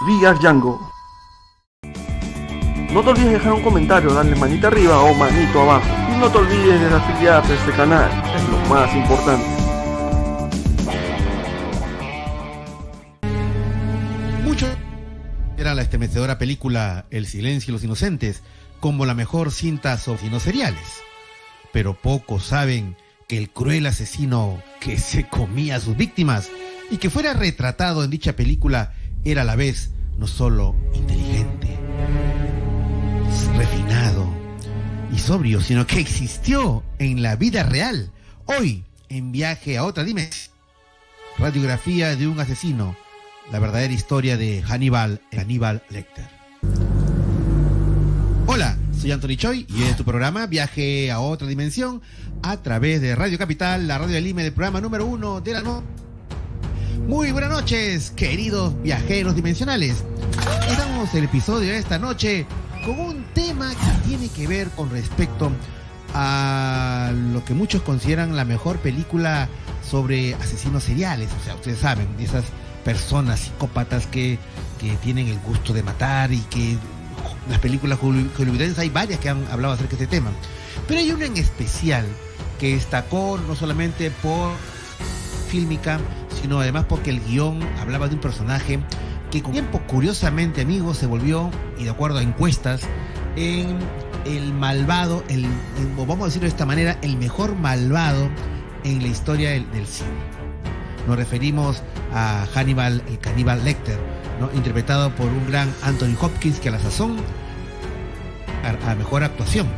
We Are Django. No te olvides dejar un comentario, darle manita arriba o manito abajo. Y no te olvides de afiliarte a este canal, es lo más importante. Muchos era la estremecedora película El silencio de los inocentes como la mejor cinta sobre asesinos seriales. Pero pocos saben que el cruel asesino que se comía a sus víctimas y que fuera retratado en dicha película era a la vez no solo inteligente, refinado y sobrio, sino que existió en la vida real. Hoy, en Viaje a otra dimensión, radiografía de un asesino, la verdadera historia de Hannibal Lecter. Hola, soy Anthony Choi y es tu programa Viaje a otra dimensión a través de Radio Capital, la radio del Lima, del programa número 1 de la noche. Muy buenas noches, queridos viajeros dimensionales. Estamos en el episodio de esta noche con un tema que tiene que ver con respecto a lo que muchos consideran la mejor película sobre asesinos seriales. O sea, ustedes saben, de esas personas psicópatas que tienen el gusto de matar y que las películas hollywoodenses hay varias que han hablado acerca de este tema. Pero hay una en especial que destacó no solamente por fílmica, sino además porque el guión hablaba de un personaje que con tiempo, curiosamente, amigos, se volvió, y de acuerdo a encuestas, en el malvado, o vamos a decirlo de esta manera, el mejor malvado en la historia del cine. Nos referimos a Hannibal, el caníbal Lecter, ¿no? Interpretado por un gran Anthony Hopkins, que a la sazón a mejor actuación.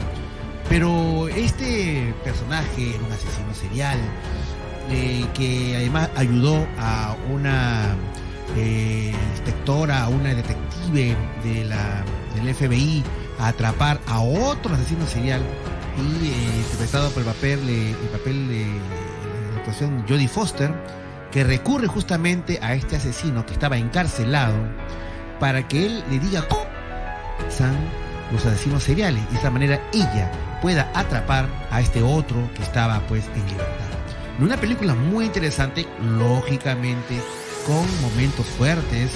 Pero este personaje era un asesino serial que además ayudó a una inspectora, a una detective del FBI a atrapar a otro asesino serial, y interpretado por el papel de la actuación Jodie Foster, que recurre justamente a este asesino que estaba encarcelado para que él le diga cómo son los asesinos seriales, y de esa manera ella pueda atrapar a este otro que estaba pues en libertad. Una película muy interesante, lógicamente con momentos fuertes,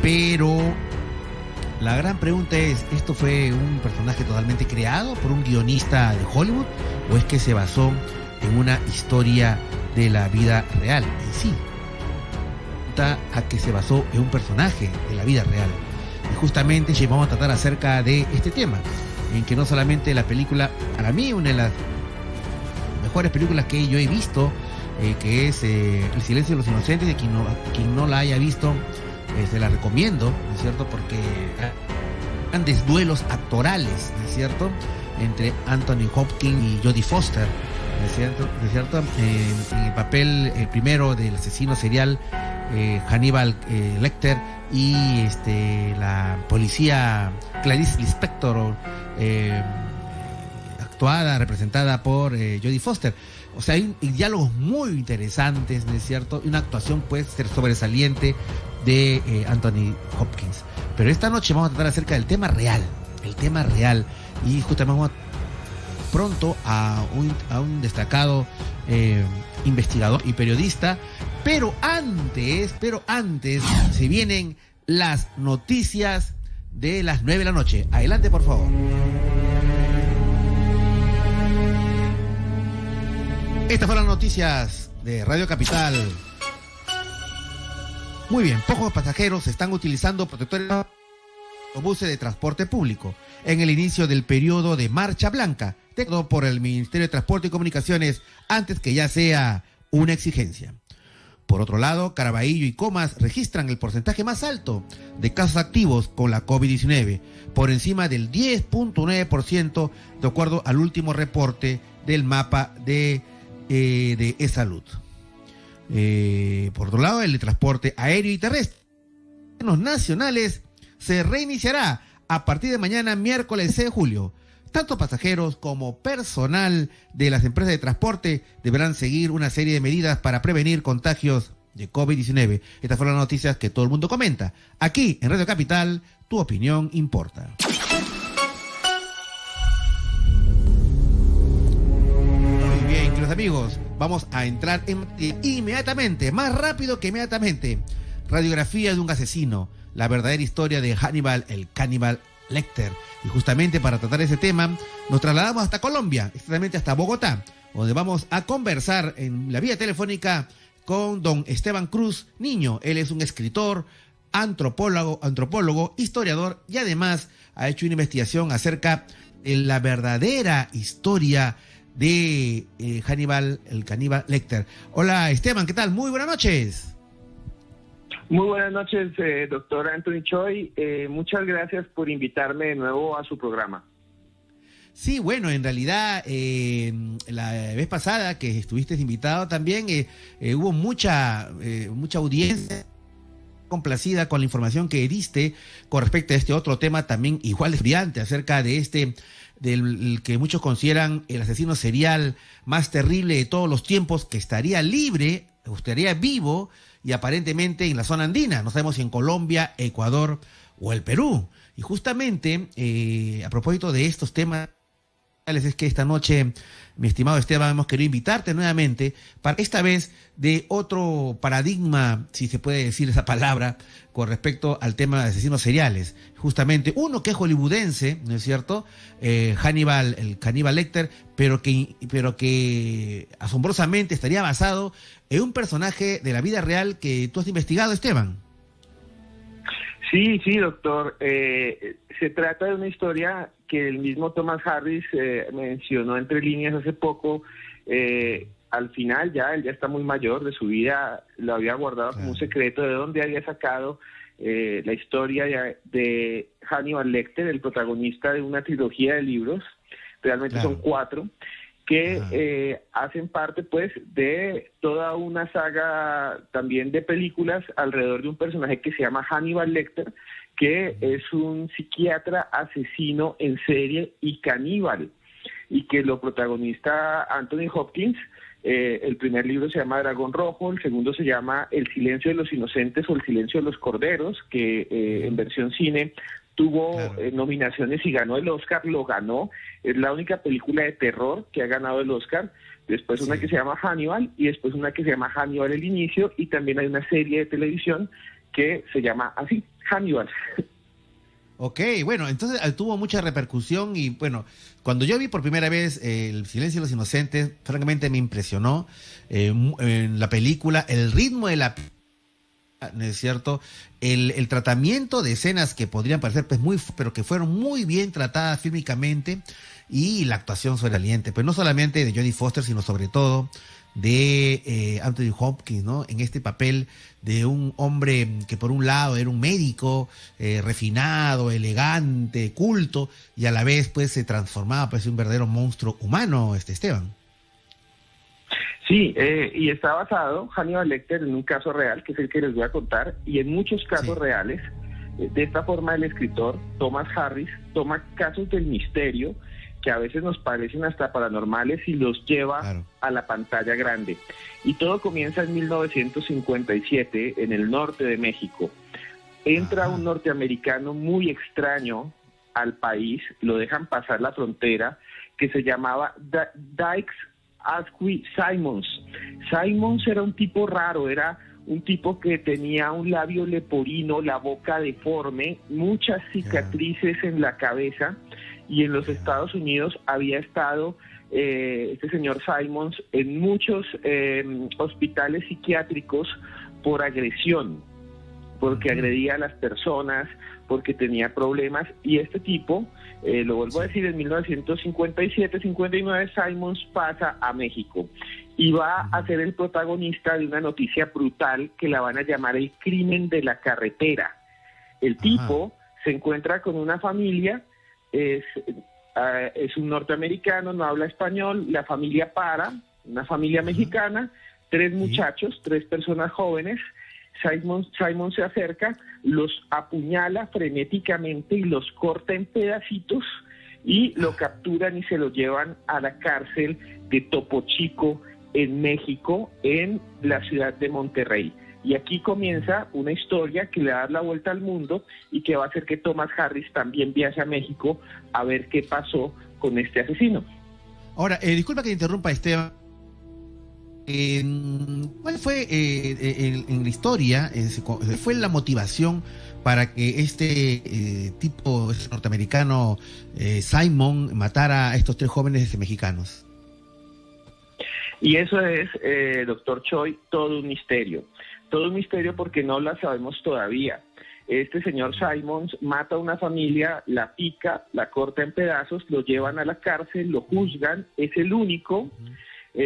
pero la gran pregunta es, ¿esto fue un personaje totalmente creado por un guionista de Hollywood o es que se basó en una historia de la vida real? Y sí, a que se basó en un personaje de la vida real. Y justamente vamos a tratar acerca de este tema, en que no solamente la película, para mí una de las mejores películas que yo he visto, que es El silencio de los inocentes, de quien no la haya visto, se la recomiendo, ¿no es cierto? Porque grandes duelos actorales, ¿no es cierto?, entre Anthony Hopkins y Jodie Foster, ¿no es cierto? ¿No es cierto? En el papel primero del asesino serial Hannibal Lecter, y la policía Clarice Lispector, representada por Jodie Foster. O sea, hay diálogos muy interesantes, ¿no es cierto? Y una actuación pues sobresaliente de Anthony Hopkins. Pero esta noche vamos a tratar acerca del tema real, y justamente vamos pronto a un destacado investigador y periodista. Pero antes se vienen las noticias de las 9 de la noche. Adelante, por favor. Estas fueron las noticias de Radio Capital. Muy bien, pocos pasajeros están utilizando protectores en autobuses de transporte público en el inicio del periodo de marcha blanca, decretado por el Ministerio de Transporte y Comunicaciones, antes que ya sea una exigencia. Por otro lado, Caraballo y Comas registran el porcentaje más alto de casos activos con la COVID-19, por encima del 10.9%, de acuerdo al último reporte del mapa de e-salud. Por otro lado, el transporte aéreo y terrestre los nacionales se reiniciará a partir de mañana, miércoles 6 de julio. Tanto pasajeros como personal de las empresas de transporte deberán seguir una serie de medidas para prevenir contagios de COVID-19. Estas fueron las noticias que todo el mundo comenta. Aquí, en Radio Capital, tu opinión importa. Muy bien, queridos amigos, vamos a entrar inmediatamente, más rápido que inmediatamente. Radiografía de un asesino, la verdadera historia de Hannibal, el caníbal Lecter. Y justamente para tratar ese tema, nos trasladamos hasta Colombia, exactamente hasta Bogotá, donde vamos a conversar en la vía telefónica con don Esteban Cruz Niño. Él es un escritor, antropólogo, historiador y además ha hecho una investigación acerca de la verdadera historia de Hannibal, el caníbal Lecter. Hola Esteban, ¿qué tal? Muy buenas noches. Muy buenas noches, doctor Anthony Choi. Muchas gracias por invitarme de nuevo a su programa. Sí, bueno, en realidad la vez pasada que estuviste invitado también hubo mucha audiencia complacida con la información que diste con respecto a este otro tema también igual brillante acerca de del que muchos consideran el asesino serial más terrible de todos los tiempos, que estaría libre, estaría vivo y aparentemente en la zona andina, no sabemos si en Colombia, Ecuador o el Perú. Y justamente a propósito de estos temas, es que esta noche, mi estimado Esteban, hemos querido invitarte nuevamente para esta vez de otro paradigma, si se puede decir esa palabra, con respecto al tema de asesinos seriales. Justamente uno que es hollywoodense, ¿no es cierto? Hannibal, el caníbal Lecter, pero que asombrosamente estaría basado en un personaje de la vida real que tú has investigado, Esteban. Sí, doctor. Se trata de una historia que el mismo Thomas Harris mencionó entre líneas hace poco. Al final él ya está muy mayor de su vida, lo había guardado como un secreto de dónde había sacado la historia de Hannibal Lecter, el protagonista de una trilogía de libros, realmente son 4, que hacen parte pues de toda una saga también de películas alrededor de un personaje que se llama Hannibal Lecter, que es un psiquiatra asesino en serie y caníbal, y que lo protagoniza Anthony Hopkins. El primer libro se llama Dragón Rojo, el segundo se llama El silencio de los inocentes o El silencio de los corderos, que en versión cine tuvo nominaciones y ganó el Oscar, lo ganó. Es la única película de terror que ha ganado el Oscar. Después una que se llama Hannibal y después una que se llama Hannibal el inicio, y también hay una serie de televisión que se llama así, Hannibal. Ok, bueno, entonces tuvo mucha repercusión y bueno, cuando yo vi por primera vez El silencio de los inocentes, francamente me impresionó en la película, el ritmo de la... ¿no es cierto? El tratamiento de escenas que podrían parecer pues pero que fueron muy bien tratadas fílmicamente, y la actuación sobresaliente, pues no solamente de Jodie Foster, sino sobre todo de Anthony Hopkins, ¿no? En este papel de un hombre que por un lado era un médico refinado, elegante, culto, y a la vez pues se transformaba pues en un verdadero monstruo humano, Esteban. Sí, y está basado Hannibal Lecter en un caso real, que es el que les voy a contar, y en muchos casos reales. De esta forma el escritor Thomas Harris toma casos del misterio que a veces nos parecen hasta paranormales y los lleva a la pantalla grande. Y todo comienza en 1957 en el norte de México. Entra un norteamericano muy extraño al país, lo dejan pasar la frontera, que se llamaba Dykes Asquith Simons. Simons era un tipo raro, era un tipo que tenía un labio leporino, la boca deforme, muchas cicatrices en la cabeza, y en los Estados Unidos había estado este señor Simons en muchos hospitales psiquiátricos por agresión, porque agredía a las personas, porque tenía problemas, y este tipo, lo vuelvo a decir, en 1957-59 Simons pasa a México y va a ser el protagonista de una noticia brutal que la van a llamar el crimen de la carretera. El tipo se encuentra con una familia, es un norteamericano, no habla español, la familia una familia mexicana, 3 muchachos, 3 personas jóvenes. Simon se acerca, los apuñala frenéticamente y los corta en pedacitos y lo capturan y se lo llevan a la cárcel de Topo Chico en México, en la ciudad de Monterrey. Y aquí comienza una historia que le va a dar la vuelta al mundo y que va a hacer que Thomas Harris también viaje a México a ver qué pasó con este asesino. Ahora, disculpa que te interrumpa, Esteban. ¿Cuál fue en la historia, fue la motivación para que este norteamericano, Simon, matara a estos 3 jóvenes mexicanos? Y eso es, doctor Choi, todo un misterio porque no la sabemos todavía. Este señor Simons mata a una familia, la pica, la corta en pedazos, lo llevan a la cárcel, lo juzgan, es el único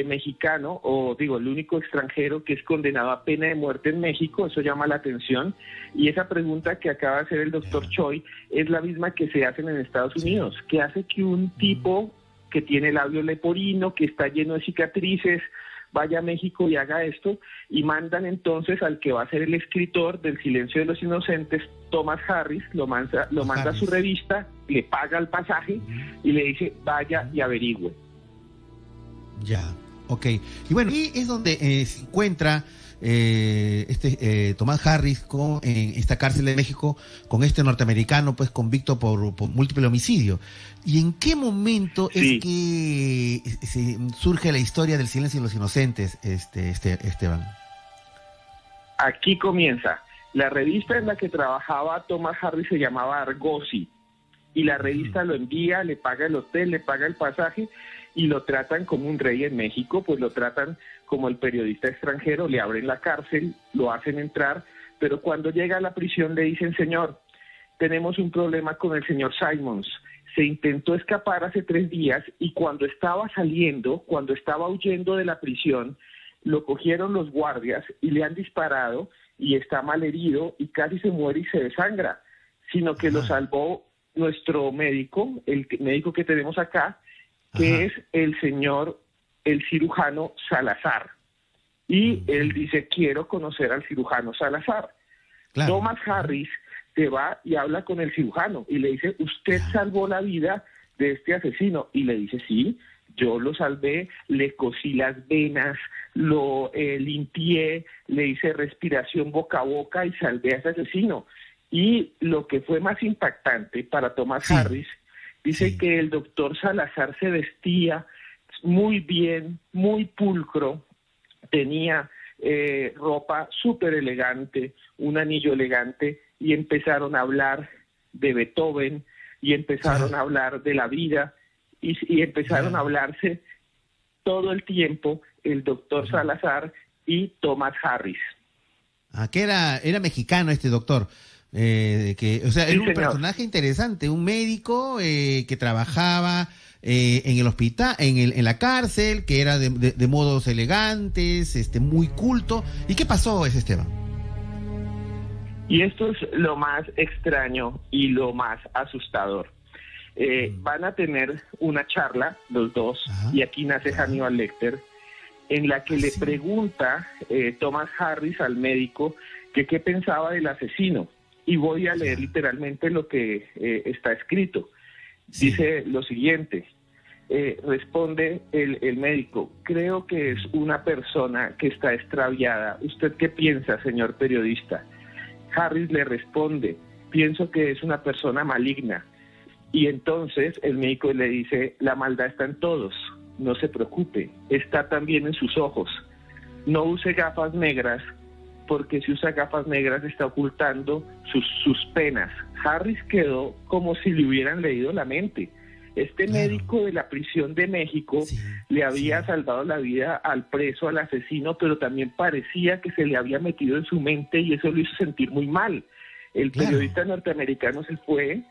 mexicano, el único extranjero que es condenado a pena de muerte en México. Eso llama la atención, y esa pregunta que acaba de hacer el doctor Choi es la misma que se hacen en Estados Unidos. ¿Qué hace que un tipo que tiene labio leporino, que está lleno de cicatrices, vaya a México y haga esto? Y mandan entonces al que va a ser el escritor del Silencio de los Inocentes, Thomas Harris, lo manda a su revista, le paga el pasaje y le dice, vaya y averigüe. Ya, ok. Y bueno, y es donde se encuentra Tomás Harris en esta cárcel de México con este norteamericano, pues convicto por múltiple homicidio. ¿Y en qué momento es que surge la historia del Silencio de los Inocentes, Esteban? Aquí comienza. La revista en la que trabajaba Thomas Harris se llamaba Argosy, y la revista lo envía, le paga el hotel, le paga el pasaje, y lo tratan como un rey en México, pues lo tratan como el periodista extranjero, le abren la cárcel, lo hacen entrar, pero cuando llega a la prisión le dicen, señor, tenemos un problema con el señor Simons. Se intentó escapar hace 3 días y cuando estaba huyendo de la prisión, lo cogieron los guardias y le han disparado y está mal herido y casi se muere y se desangra, sino que lo salvó nuestro médico, el médico que tenemos acá, que es el cirujano Salazar. Y él dice, quiero conocer al cirujano Salazar. Claro. Thomas Harris se va y habla con el cirujano y le dice, usted salvó la vida de este asesino. Y le dice, sí, yo lo salvé, le cosí las venas, lo limpié, le hice respiración boca a boca y salvé a ese asesino. Y lo que fue más impactante para Thomas Harris, dice que el doctor Salazar se vestía muy bien, muy pulcro, tenía ropa súper elegante, un anillo elegante, y empezaron a hablar de Beethoven, y empezaron a hablar de la vida, y empezaron a hablarse todo el tiempo el doctor Salazar y Thomas Harris. Que era mexicano este doctor. Era un personaje interesante, un médico que trabajaba en el hospital, en la cárcel, que era de modos elegantes, muy culto. ¿Y qué pasó, Esteban? Y esto es lo más extraño y lo más asustador. Van a tener una charla los dos, y aquí nace Hannibal Lecter, en la que le pregunta Thomas Harris al médico que qué pensaba del asesino. Y voy a leer literalmente lo que está escrito. Dice lo siguiente, responde el médico, creo que es una persona que está extraviada. ¿Usted qué piensa, señor periodista? Harris le responde, pienso que es una persona maligna. Y entonces el médico le dice, la maldad está en todos, no se preocupe, está también en sus ojos. No use gafas negras, porque si usa gafas negras está ocultando sus penas. Harris quedó como si le hubieran leído la mente. Este médico de la prisión de México le había salvado la vida al preso, al asesino, pero también parecía que se le había metido en su mente y eso lo hizo sentir muy mal. El periodista norteamericano se fue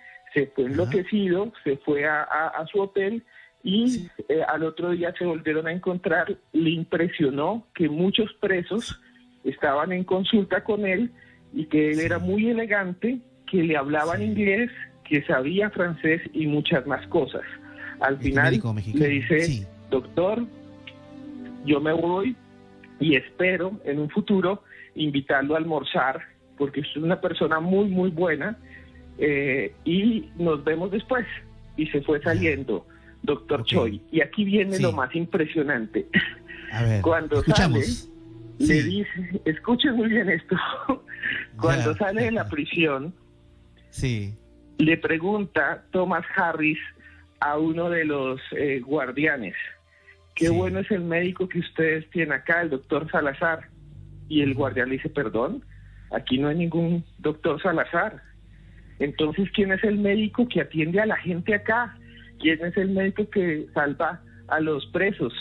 enloquecido, se fue a su hotel y al otro día se volvieron a encontrar. Le impresionó que muchos presos estaban en consulta con él y que él era muy elegante, que le hablaban inglés, que sabía francés y muchas más cosas. Al final le dice, doctor, yo me voy y espero en un futuro invitarlo a almorzar, porque es una persona muy, muy buena, y nos vemos después. Y se fue saliendo, doctor Choi. Y aquí viene lo más impresionante. A ver, cuando escuchamos. Le dice, escuchen muy bien esto, cuando sale de la prisión, le pregunta Thomas Harris a uno de los guardianes, qué Sí. bueno es el médico que ustedes tienen acá, el doctor Salazar. Y el guardián le dice, perdón, aquí no hay ningún doctor Salazar. Entonces, ¿quién es el médico que atiende a la gente acá? ¿Quién es el médico que salva a los presos?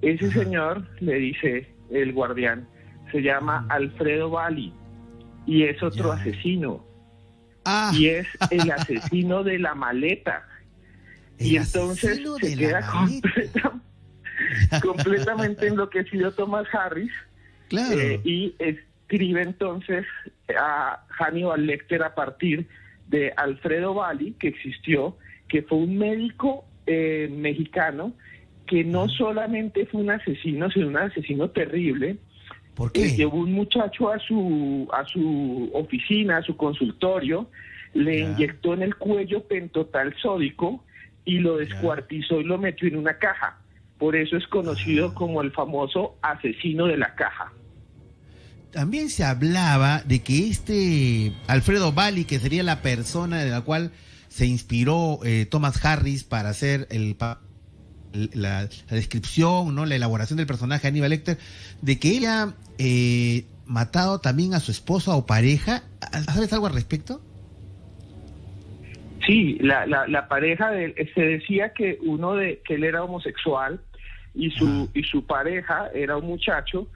Ese señor, le dice el guardián, se llama Alfredo Bali y es otro Ya. asesino. Ah, Y es el asesino de la maleta. Y el entonces asesino se de la queda maleta. completamente enloquecido Thomas Harris. Claro. Y escribe entonces a Hannibal Lecter a partir de Alfredo Bali, que existió, que fue un médico mexicano que no solamente fue un asesino, sino un asesino terrible. ¿Por qué? Llevó un muchacho a su oficina, a su consultorio, le Ya. inyectó en el cuello pentotal sódico y lo descuartizó y lo metió en una caja. Por eso es conocido como el famoso asesino de la caja. También se hablaba de que Alfredo Bali, que sería la persona de la cual se inspiró Thomas Harris para hacer la descripción, ¿no? La elaboración del personaje Hannibal Lecter, de que él ha matado también a su esposa o pareja. ¿Sabes algo al respecto? Sí, la pareja de él, se decía que que él era homosexual y su pareja era un muchacho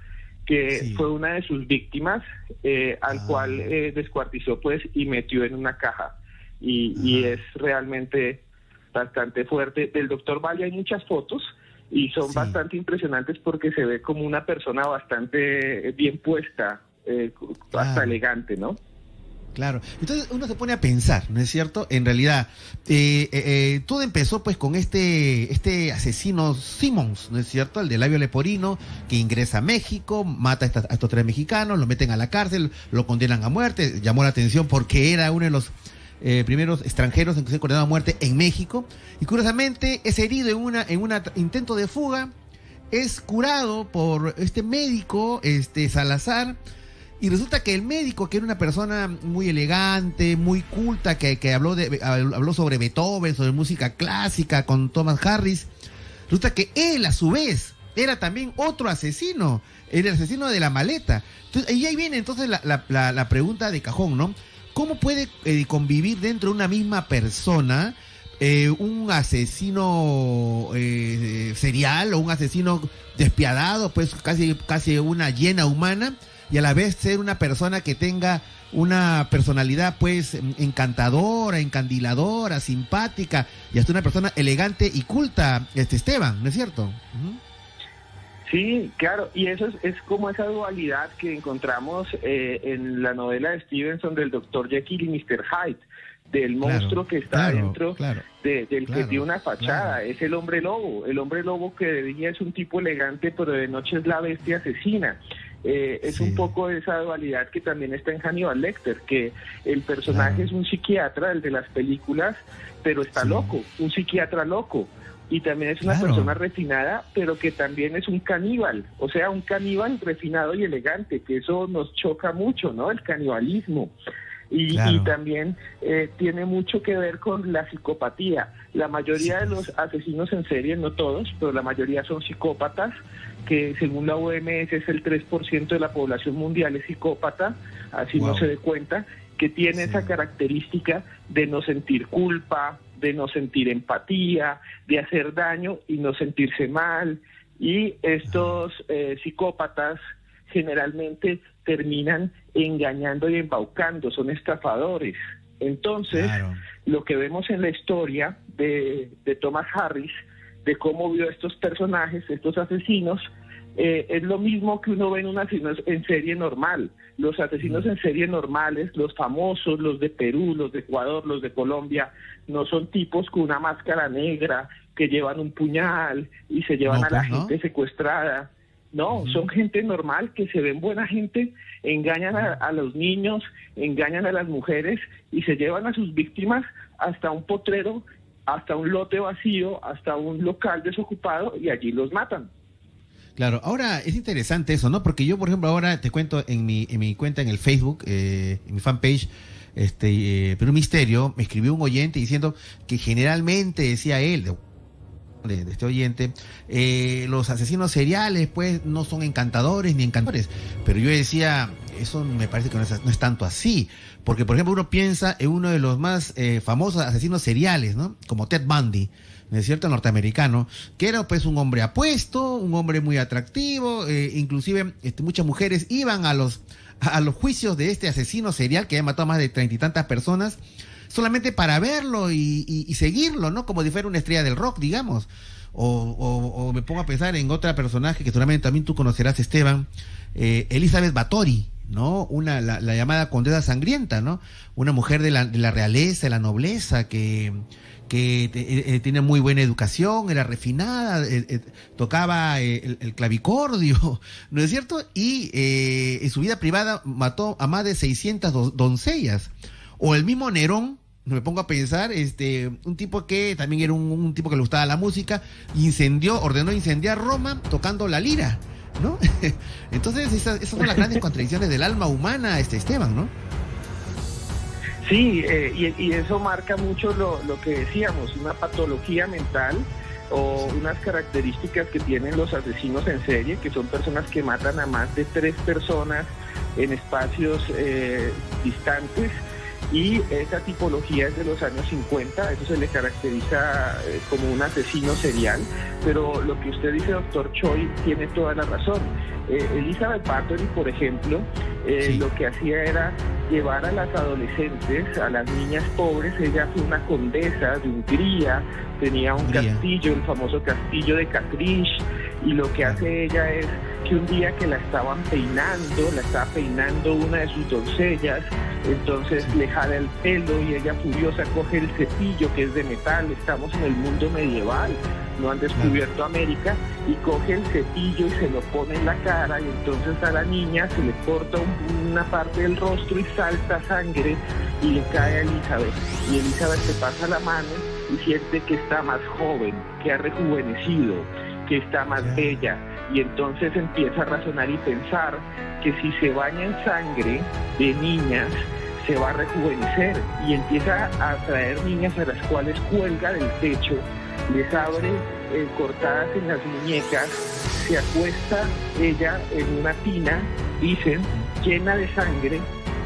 que Sí. fue una de sus víctimas, al cual descuartizó pues y metió en una caja. Y es realmente bastante fuerte. Del doctor Valle hay muchas fotos y son Sí. bastante impresionantes porque se ve como una persona bastante bien puesta, hasta Claro. elegante, ¿no? Claro. Entonces uno se pone a pensar, ¿no es cierto? En realidad, todo empezó pues con este asesino Simmons, ¿no es cierto? El de labio leporino, que ingresa a México, mata a estos 3 mexicanos, lo meten a la cárcel, lo condenan a muerte. Llamó la atención porque era uno de los primeros extranjeros en que se condenó a muerte en México. Y curiosamente es herido en un intento de fuga, es curado por este médico, Salazar. Y resulta que el médico, que era una persona muy elegante, muy culta, que habló sobre Beethoven, sobre música clásica con Thomas Harris, resulta que él, a su vez, era también otro asesino, era el asesino de la maleta. Entonces, y ahí viene entonces la pregunta de cajón, ¿no? ¿Cómo puede convivir dentro de una misma persona un asesino serial o un asesino despiadado, pues casi una hiena humana, y a la vez ser una persona que tenga una personalidad pues encantadora, encandiladora, simpática, y hasta una persona elegante y culta, Esteban, ¿no es cierto? Uh-huh. Sí, claro, y eso es como esa dualidad que encontramos en la novela de Stevenson del Dr. Jekyll y Mr. Hyde, del monstruo que está dentro del que tiene una fachada. Es el hombre lobo que de día es un tipo elegante, pero de noche es la bestia asesina. Es un poco esa dualidad que también está en Hannibal Lecter, que el personaje es un psiquiatra, el de las películas, pero está loco, un psiquiatra loco. Y también es una persona refinada, pero que también es un caníbal, o sea, un caníbal refinado y elegante, que eso nos choca mucho, ¿no? El canibalismo. Y también tiene mucho que ver con la psicopatía. La mayoría de los asesinos en serie, no todos, pero la mayoría son psicópatas, que según la OMS es el 3% de la población mundial es psicópata, así no se dé cuenta, que tiene esa característica de no sentir culpa, de no sentir empatía, de hacer daño y no sentirse mal. Y estos psicópatas generalmente terminan engañando y embaucando, son estafadores. Entonces, lo que vemos en la historia de Thomas Harris, de cómo vio estos personajes, estos asesinos, es lo mismo que uno ve en un asesino en serie normal. Los asesinos en serie normales, los famosos, los de Perú, los de Ecuador, los de Colombia, no son tipos con una máscara negra que llevan un puñal y se llevan a la gente secuestrada. No, son gente normal que se ven buena gente, engañan a los niños, engañan a las mujeres y se llevan a sus víctimas hasta un potrero, hasta un lote vacío, hasta un local desocupado y allí los matan. Claro, ahora es interesante eso, ¿no? Porque yo, por ejemplo, ahora te cuento en mi cuenta en el Facebook, en mi fanpage, Perú Misterio, me escribió un oyente diciendo que generalmente, decía él, de este oyente, los asesinos seriales pues no son encantadores ni encantadores, pero yo decía, eso me parece que no es tanto así, porque por ejemplo uno piensa en uno de los más famosos asesinos seriales, ¿no? Como Ted Bundy, ¿no es cierto?, norteamericano, que era pues un hombre apuesto, un hombre muy atractivo, inclusive muchas mujeres iban a los juicios de este asesino serial que ha matado a más de 30 y tantas personas, solamente para verlo y seguirlo, ¿no? Como si fuera una estrella del rock, digamos. O me pongo a pensar en otra personaje que seguramente también tú conocerás, Esteban, Elizabeth Báthory, ¿no? La llamada Condesa Sangrienta, ¿no? Una mujer de la realeza, de la nobleza, que tiene muy buena educación, era refinada, tocaba el clavicordio, ¿no es cierto? Y en su vida privada mató a más de 600 doncellas. O el mismo Nerón, me pongo a pensar, un tipo que también era un tipo que le gustaba la música, ordenó incendiar Roma tocando la lira, ¿no? Entonces esas son las grandes contradicciones del alma humana, Esteban, ¿no? Sí, y eso marca mucho lo que decíamos, una patología mental o unas características que tienen los asesinos en serie, que son personas que matan a más de 3 personas en espacios distantes. Y esa tipología es de los años 50, eso se le caracteriza como un asesino serial, pero lo que usted dice, doctor Choi, tiene toda la razón. Elizabeth Báthory, por ejemplo, sí, lo que hacía era llevar a las adolescentes, a las niñas pobres. Ella fue una condesa de Hungría, tenía un castillo, el famoso castillo de Catrice, y lo que hace ella es que un día que la estaba peinando una de sus doncellas, entonces le jala el pelo y ella furiosa coge el cepillo, que es de metal, estamos en el mundo medieval, no han descubierto América, y coge el cepillo y se lo pone en la cara, y entonces a la niña se le corta una parte del rostro y salta sangre y le cae a Elizabeth, y Elizabeth se pasa la mano y siente que está más joven, que ha rejuvenecido, que está más bella, y entonces empieza a razonar y pensar que si se baña en sangre de niñas se va a rejuvenecer, y empieza a atraer niñas a las cuales cuelga del techo, les abre cortadas en las muñecas, se acuesta ella en una tina, dicen, llena de sangre,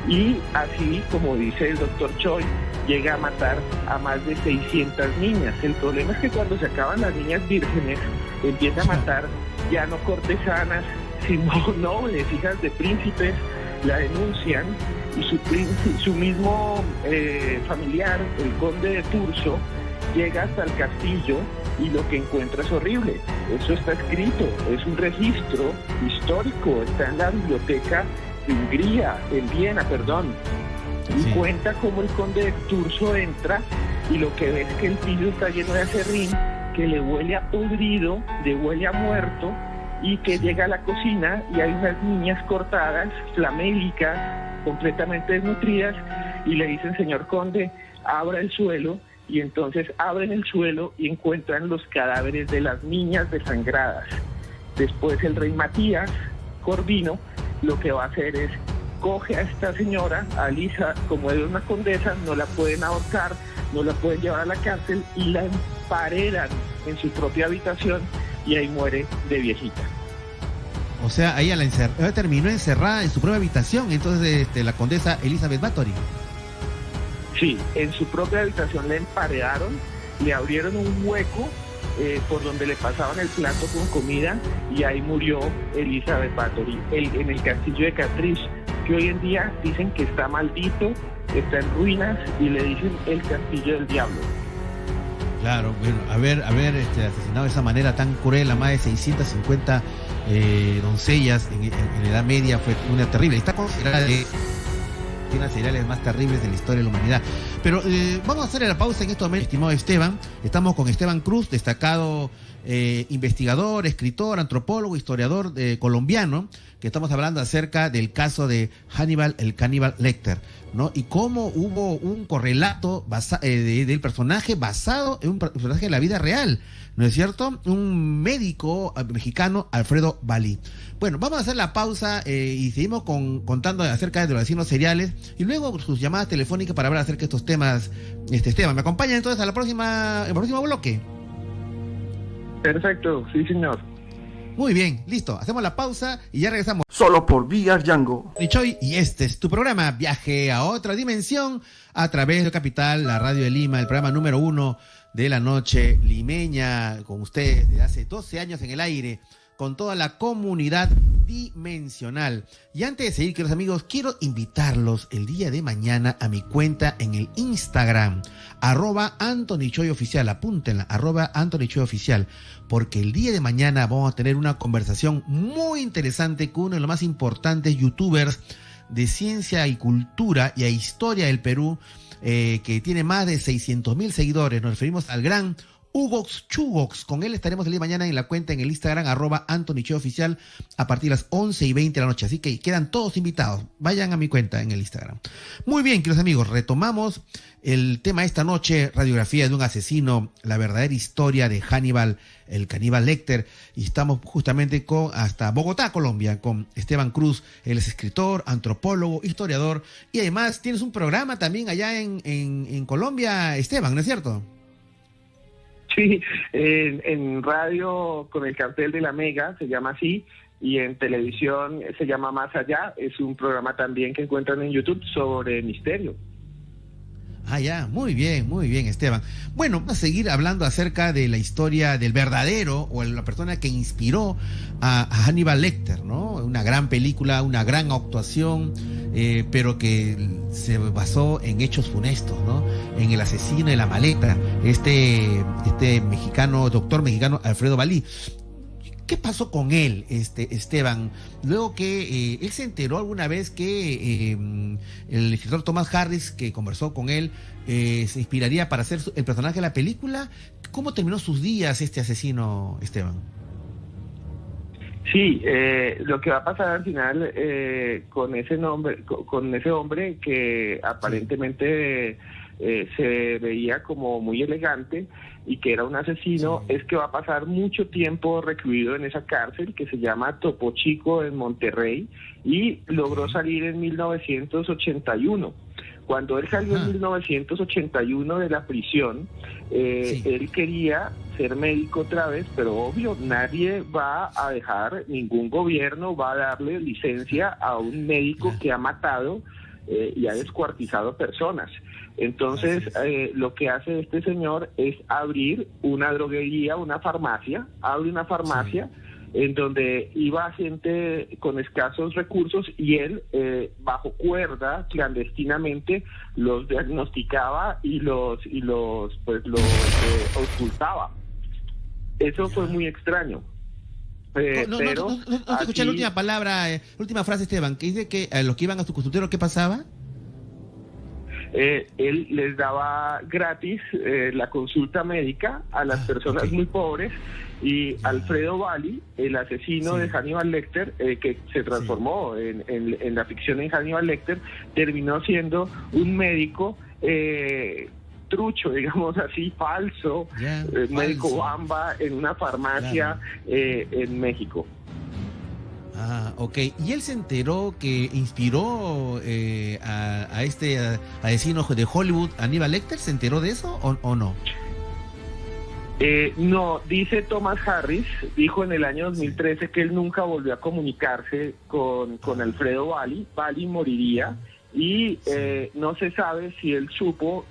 y así, como dice el doctor Choi, llega a matar a más de 600 niñas. El problema es que cuando se acaban las niñas vírgenes, empieza a matar ya no cortesanas, sino nobles, hijas de príncipes, la denuncian, y su mismo familiar, el conde de Turso, llega hasta el castillo y lo que encuentra es horrible. Eso está escrito, es un registro histórico, está en la biblioteca de Hungría, en Viena, perdón. Y cuenta cómo el conde de Turso entra y lo que ve es que el piso está lleno de acerrín, que le huele a podrido, le huele a muerto, y que llega a la cocina y hay unas niñas cortadas, flamélicas, completamente desnutridas, y le dicen: señor conde, abra el suelo, y entonces abren el suelo y encuentran los cadáveres de las niñas desangradas. Después el rey Matías Corvino lo que va a hacer es coge a esta señora, a Lisa, como es una condesa, no la pueden ahorcar, no la pueden llevar a la cárcel, y la emparedan en su propia habitación, y ahí muere de viejita. O sea, ella terminó encerrada en su propia habitación, entonces la condesa Elizabeth Báthory. Sí, en su propia habitación la emparedaron, le abrieron un hueco por donde le pasaban el plato con comida, y ahí murió Elizabeth Báthory, en el castillo de Catrice, que hoy en día dicen que está maldito, está en ruinas, y le dicen el castillo del diablo. Claro, bueno, haber asesinado de esa manera tan cruel a más de 650 doncellas en la Edad Media fue una terrible. Está considerada de las seriales más terribles de la historia de la humanidad. Pero vamos a hacer la pausa en estos momentos, estimado Esteban. Estamos con Esteban Cruz, destacado investigador, escritor, antropólogo, historiador colombiano, que estamos hablando acerca del caso de Hannibal el Caníbal Lecter, ¿no? Y cómo hubo un correlato del personaje basado en un personaje de la vida real, ¿no es cierto? Un médico mexicano, Alfredo Balí. Bueno, vamos a hacer la pausa y seguimos contando acerca de los asesinos seriales, y luego sus llamadas telefónicas para hablar acerca de estos temas. Esteban, ¿me acompaña entonces a el próximo bloque? Perfecto, sí señor. Muy bien, listo. Hacemos la pausa y ya regresamos. Solo por VR Django. Nichoy, y este es tu programa, Viaje a otra dimensión, a través de Capital, la radio de Lima, el programa número 1 de la noche limeña, con ustedes desde hace 12 años en el aire, con toda la comunidad dimensional. Y antes de seguir, queridos amigos, quiero invitarlos el día de mañana a mi cuenta en el Instagram, @AnthonyChoyOficial, apúntenla, @AnthonyChoyOficial, porque el día de mañana vamos a tener una conversación muy interesante con uno de los más importantes youtubers de ciencia y cultura y a historia del Perú, que tiene más de 600,000 seguidores. Nos referimos al gran Hugox Chugox. Con él estaremos el día de mañana en la cuenta en el Instagram, @AnthonyChoyOficial, a partir de las 11:20 de la noche. Así que quedan todos invitados. Vayan a mi cuenta en el Instagram. Muy bien, queridos amigos, retomamos el tema de esta noche, radiografía de un asesino, la verdadera historia de Hannibal, el caníbal Lecter. Y estamos justamente hasta Bogotá, Colombia, con Esteban Cruz. Él es escritor, antropólogo, historiador. Y además tienes un programa también allá en Colombia, Esteban, ¿no es cierto? Sí, en radio con el cartel de la Mega, se llama así, y en televisión se llama Más Allá. Es un programa también que encuentran en YouTube sobre misterio. Ah, ya, muy bien, Esteban. Bueno, vamos a seguir hablando acerca de la historia del verdadero, o la persona que inspiró a Hannibal Lecter, ¿no? Una gran película, una gran actuación, pero que se basó en hechos funestos, ¿no? En el asesino de la maleta, este mexicano, doctor mexicano Alfredo Valí. ¿Qué pasó con él, Esteban? Luego que él se enteró alguna vez que el escritor Thomas Harris, que conversó con él, se inspiraría para hacer el personaje de la película. ¿Cómo terminó sus días este asesino, Esteban? Sí, lo que va a pasar al final con ese hombre que aparentemente se veía como muy elegante y que era un asesino, es que va a pasar mucho tiempo recluido en esa cárcel que se llama Topo Chico en Monterrey, y logró salir en 1981. Cuando él salió en 1981 de la prisión, él quería ser médico otra vez, pero obvio, nadie va a dejar, ningún gobierno va a darle licencia a un médico que ha matado y ha descuartizado personas. Entonces, lo que hace este señor es abrir una droguería, una farmacia, en donde iba gente con escasos recursos, y él, bajo cuerda, clandestinamente, los diagnosticaba y los ocultaba. Eso fue muy extraño. No te escuché la última palabra, la última frase, Esteban, que dice que a los que iban a su consultorio, ¿qué pasaba? Él les daba gratis la consulta médica a las personas muy pobres, y Alfredo Valí, el asesino de Hannibal Lecter, que se transformó en la ficción en Hannibal Lecter, terminó siendo un médico trucho, digamos así, falso, médico bamba en una farmacia en México. Ah, ok. ¿Y él se enteró que inspiró a este asesino de Hollywood, Hannibal Lecter? ¿Se enteró de eso o no? No, dice Thomas Harris, dijo en el año 2013 que él nunca volvió a comunicarse con Alfredo Valí. Valí moriría, y no se sabe si él supo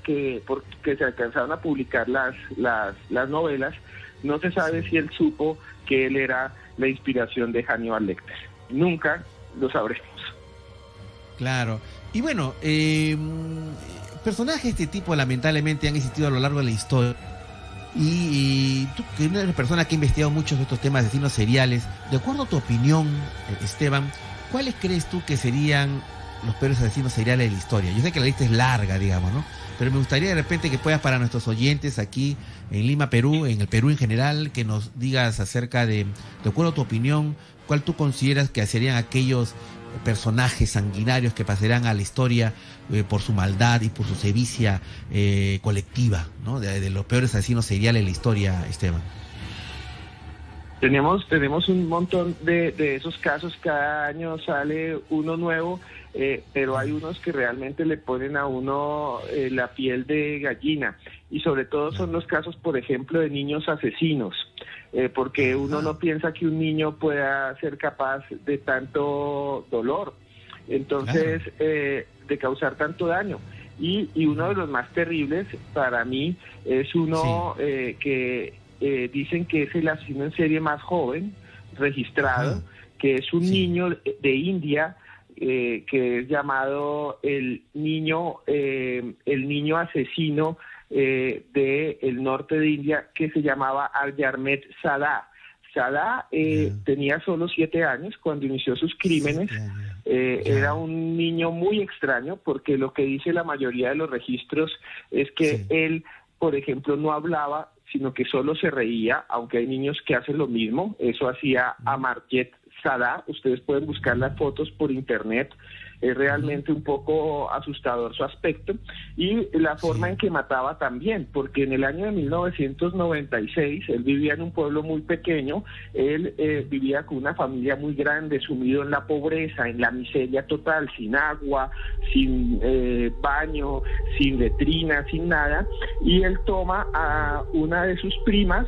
porque se alcanzaron a publicar las novelas, no se sabe si él supo que él era la inspiración de Hannibal Lecter. Nunca lo sabremos. Claro. Y bueno, personajes de este tipo lamentablemente han existido a lo largo de la historia. Y tú, que eres una persona que ha investigado muchos de estos temas de asesinos seriales, de acuerdo a tu opinión, Esteban, ¿cuáles crees tú que serían los peores asesinos seriales de la historia? Yo sé que la lista es larga, digamos, ¿no? Pero me gustaría de repente que puedas, para nuestros oyentes aquí en Lima, Perú, en el Perú en general, que nos digas acerca de acuerdo a tu opinión, cuál tú consideras que serían aquellos personajes sanguinarios que pasarán a la historia por su maldad y por su sevicia colectiva, ¿no? De los peores asesinos seriales de la historia, Esteban. Tenemos un montón de esos casos, cada año sale uno nuevo, pero hay unos que realmente le ponen a uno la piel de gallina. y sobre todo son los casos, por ejemplo, de niños asesinos, porque uno no piensa que un niño pueda ser capaz de tanto dolor, entonces, de causar tanto daño. Y uno de los más terribles para mí es uno que dicen que es el asesino en serie más joven registrado, que es un niño de India, que es llamado el niño asesino del norte de India, que se llamaba Aryarmet Sadha. Sadha tenía solo 7 años cuando inició sus crímenes. Era un niño muy extraño, porque lo que dice la mayoría de los registros es que él, por ejemplo, no hablaba, sino que solo se reía, aunque hay niños que hacen lo mismo. Eso hacía Amarjet Sadha. Ustedes pueden buscar las fotos por internet. Es realmente un poco asustador su aspecto, y la forma en que mataba también, porque en el año de 1996 él vivía en un pueblo muy pequeño. Él vivía con una familia muy grande, sumido en la pobreza, en la miseria total, sin agua, sin baño, sin letrina, sin nada, y él toma a una de sus primas,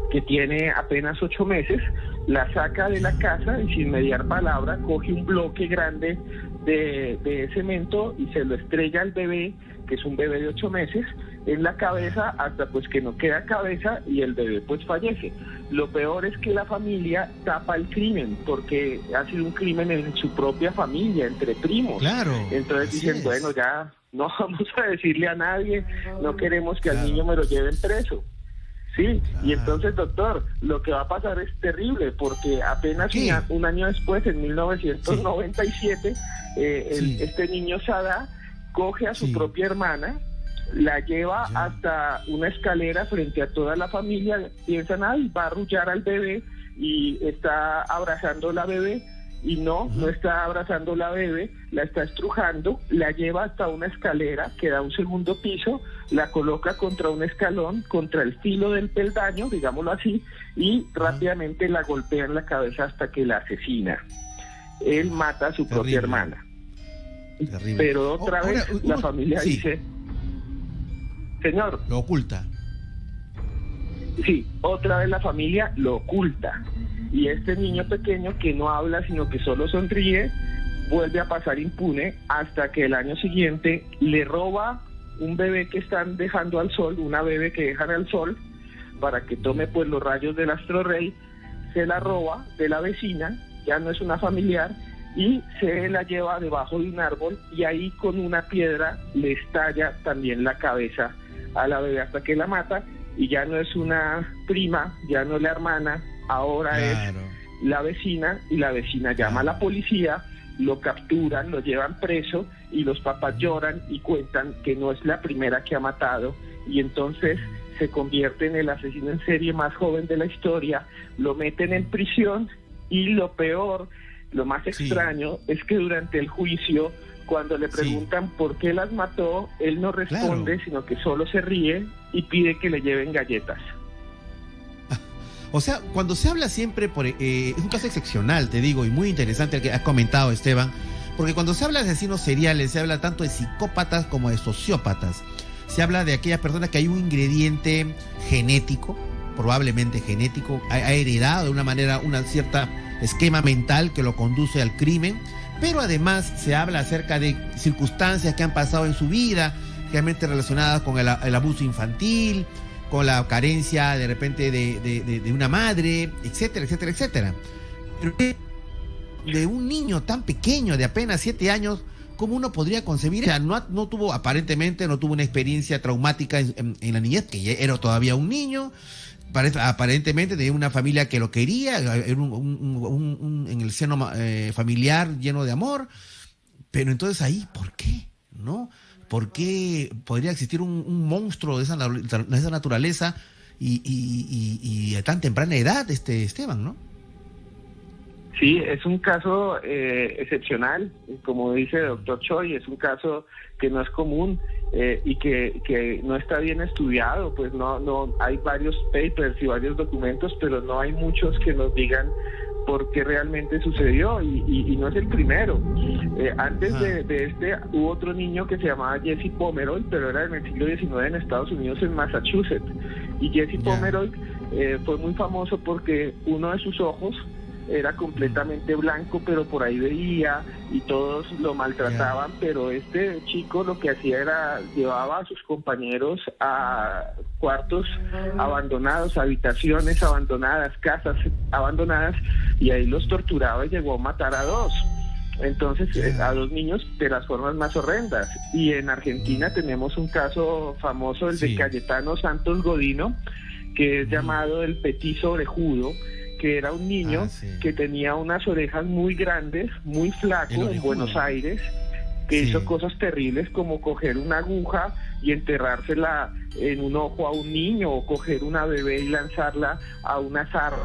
que tiene apenas 8 meses, la saca de la casa y sin mediar palabra coge un bloque grande de cemento y se lo estrella al bebé, que es un bebé de 8 meses, en la cabeza, hasta pues que no queda cabeza, y el bebé pues fallece. Lo peor es que la familia tapa el crimen, porque ha sido un crimen en su propia familia, entre primos. Claro. Entonces dicen, bueno, ya no vamos a decirle a nadie, no queremos que al niño me lo lleven preso. Sí, y entonces, doctor, lo que va a pasar es terrible, porque apenas un año después, en 1997, este niño Sadha coge a su propia hermana, la lleva hasta una escalera frente a toda la familia, piensan, va a arrullar al bebé, y está abrazando a la bebé, y no está abrazando a la bebé, la está estrujando, la lleva hasta una escalera que da un segundo piso, la coloca contra un escalón, contra el filo del peldaño, digámoslo así, y rápidamente la golpea en la cabeza hasta que la asesina. Él mata a su propia hermana. Terrible. Pero otra vez la familia dice, señor, lo oculta. Sí, otra vez la familia lo oculta. Y este niño pequeño, que no habla sino que solo sonríe, vuelve a pasar impune hasta que el año siguiente le roba un bebé que están dejando al sol, una bebé que dejan al sol para que tome pues los rayos del astro rey. Se la roba de la vecina, ya no es una familiar, y se la lleva debajo de un árbol, y ahí con una piedra le estalla también la cabeza a la bebé hasta que la mata. Y ya no es una prima, ya no es la hermana, ahora es la vecina, y la vecina llama a la policía, lo capturan, lo llevan preso, y los papás lloran y cuentan que no es la primera que ha matado, y entonces se convierte en el asesino en serie más joven de la historia, lo meten en prisión, y lo peor, lo más extraño, es que durante el juicio, cuando le preguntan por qué las mató, él no responde, sino que solo se ríe y pide que le lleven galletas. O sea, cuando se habla siempre, es un caso excepcional, te digo, y muy interesante el que has comentado, Esteban, porque cuando se habla de asesinos seriales, se habla tanto de psicópatas como de sociópatas. Se habla de aquellas personas que hay un ingrediente genético, probablemente genético, ha heredado de una manera una cierta esquema mental que lo conduce al crimen, pero además se habla acerca de circunstancias que han pasado en su vida, realmente relacionadas con el abuso infantil, con la carencia de repente de una madre, etcétera, etcétera, etcétera. Pero de un niño tan pequeño, de apenas 7 años, ¿cómo uno podría concebir? O sea, no tuvo una experiencia traumática en la niñez, que ya era todavía un niño, aparentemente tenía una familia que lo quería, era en el seno familiar lleno de amor, pero entonces ahí, ¿por qué? ¿No? ¿Por qué podría existir un monstruo de esa naturaleza y a tan temprana edad, Esteban, ¿no? Sí, es un caso excepcional, como dice el doctor Choi, es un caso que no es común y que no está bien estudiado, pues no hay varios papers y varios documentos, pero no hay muchos que nos digan por qué realmente sucedió, y no es el primero. Antes de este hubo otro niño que se llamaba Jesse Pomeroy, pero era en el siglo XIX en Estados Unidos, en Massachusetts, y Jesse Pomeroy fue muy famoso porque uno de sus ojos era completamente blanco, pero por ahí veía y todos lo maltrataban, pero este chico lo que hacía era llevaba a sus compañeros a cuartos abandonados, habitaciones abandonadas, casas abandonadas, y ahí los torturaba y llegó a matar a 2. Entonces, a 2 niños de las formas más horrendas. Y en Argentina tenemos un caso famoso, el de Cayetano Santos Godino, que es llamado el petizo orejudo, que era un niño que tenía unas orejas muy grandes, muy flaco, en Buenos Aires, que hizo cosas terribles como coger una aguja y enterrársela en un ojo a un niño, o coger una bebé y lanzarla a una zarra.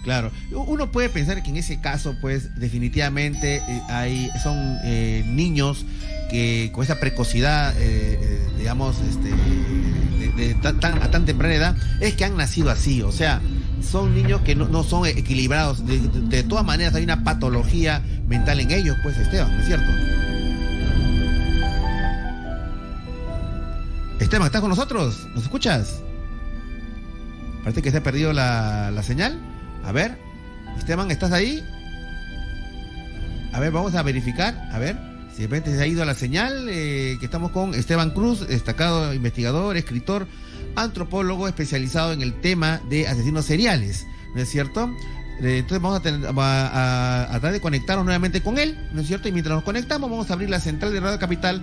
Claro, uno puede pensar que en ese caso, pues definitivamente son niños que con esa precocidad, digamos, a tan temprana edad, es que han nacido así. O sea, son niños que no son equilibrados. De todas maneras hay una patología mental en ellos, pues, Esteban, ¿no es cierto? Esteban, ¿estás con nosotros? ¿Nos escuchas? Parece que se ha perdido la señal. A ver, Esteban, ¿estás ahí? A ver, vamos a verificar, a ver si de repente se ha ido la señal, que estamos con Esteban Cruz, destacado investigador, escritor, antropólogo especializado en el tema de asesinos seriales, ¿no es cierto? Entonces vamos a tratar de conectarnos nuevamente con él, ¿no es cierto? Y mientras nos conectamos vamos a abrir la central de Radio Capital